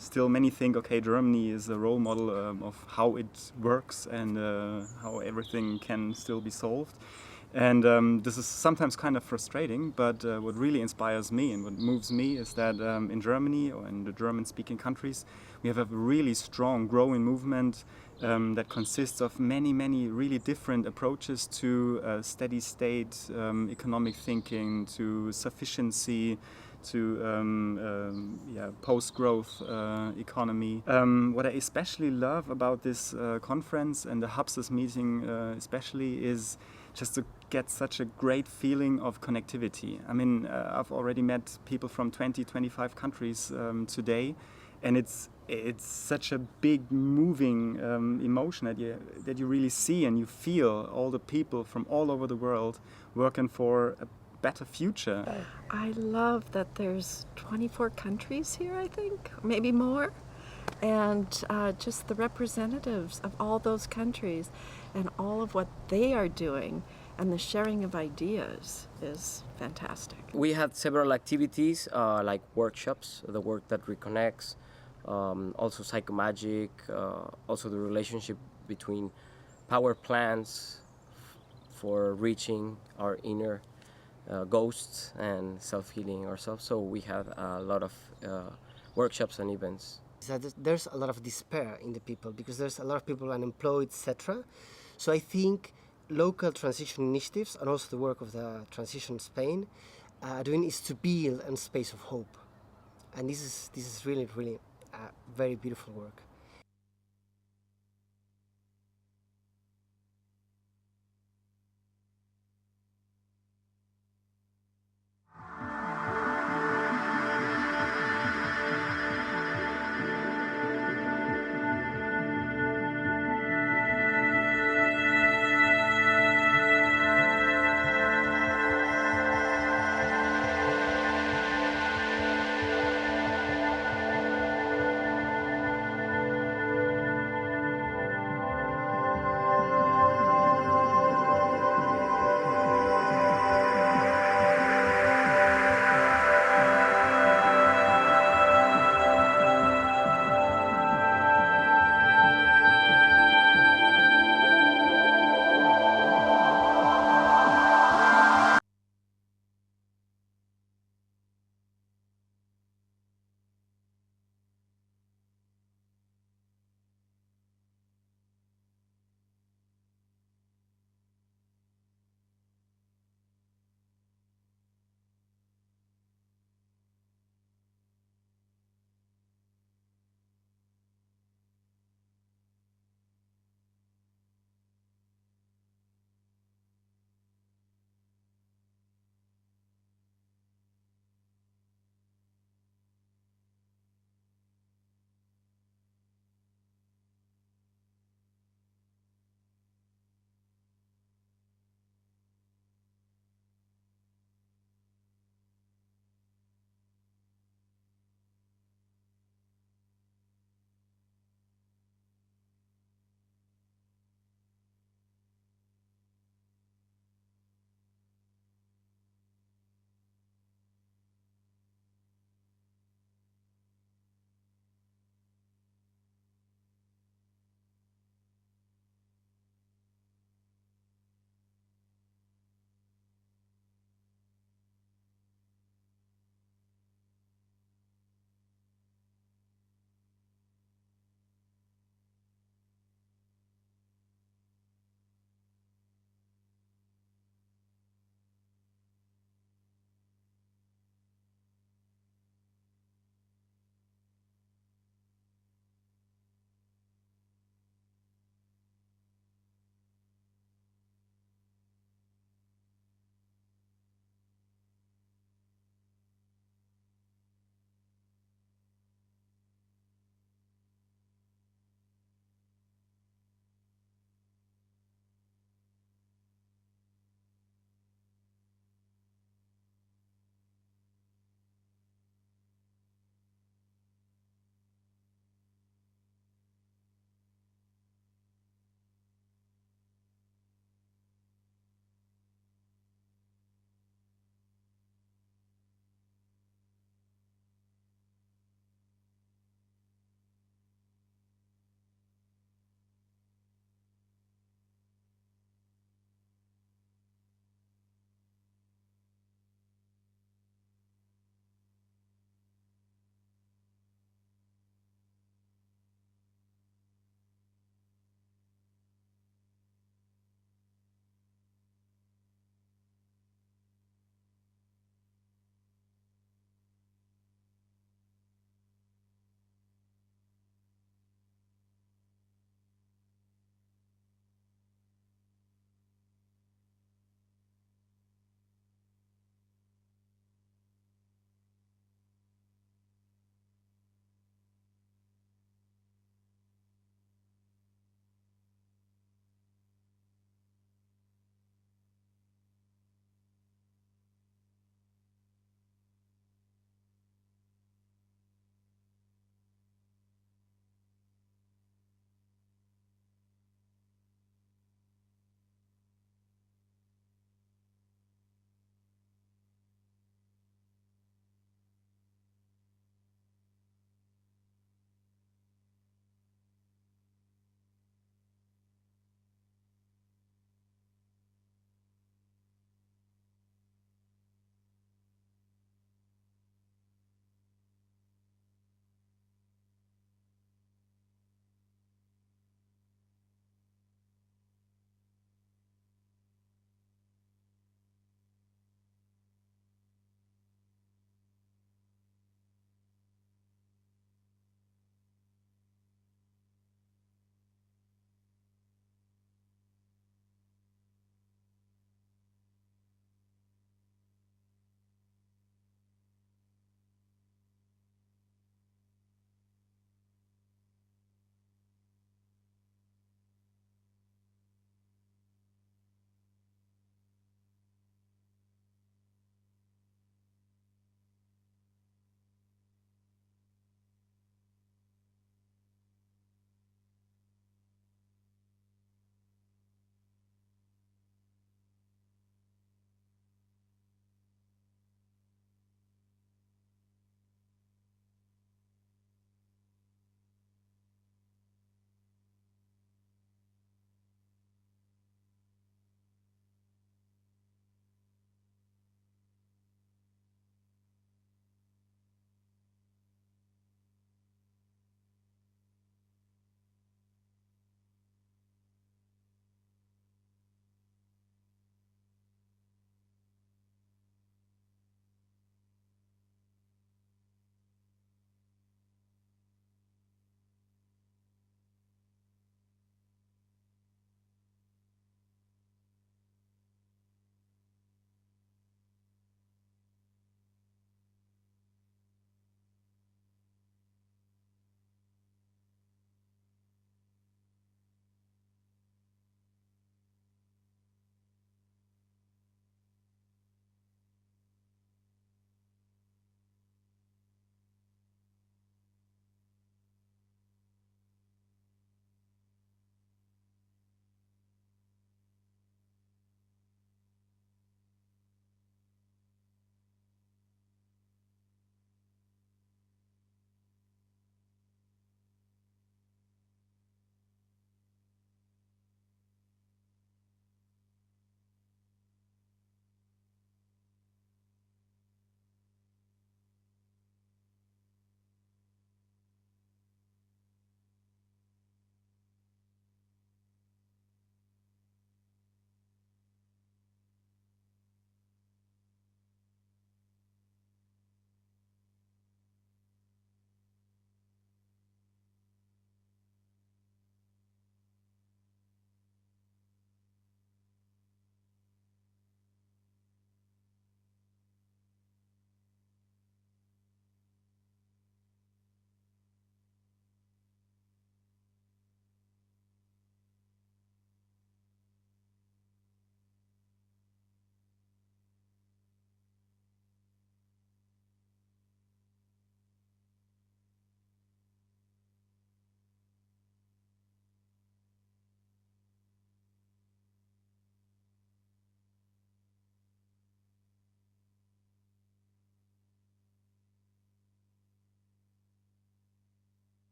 Still many think, okay, Germany is a role model of how it works and how everything can still be solved. And this is sometimes kind of frustrating, but what really inspires me and what moves me is that in Germany or in the German-speaking countries, we have a really strong, growing movement that consists of many, many really different approaches to steady state economic thinking, to sufficiency, to post-growth economy. What I especially love about this conference and the Hubs meeting especially is just to get such a great feeling of connectivity. I mean, I've already met people from 20, 25 countries today, and it's such a big moving emotion that you really see and you feel all the people from all over the world working for a better future. I love that there's 24 countries here, I think, maybe more, and just the representatives of all those countries and all of what they are doing and the sharing of ideas is fantastic. We had several activities like workshops, the work that reconnects, also psychomagic, also the relationship between power plants for reaching our inner ghosts and self-healing ourselves. So we had a lot of workshops and events. There's a lot of despair in the people because there's a lot of people unemployed, etc. So I think local transition initiatives and also the work of the Transition Spain doing is to build a space of hope. And this is really, really very beautiful work.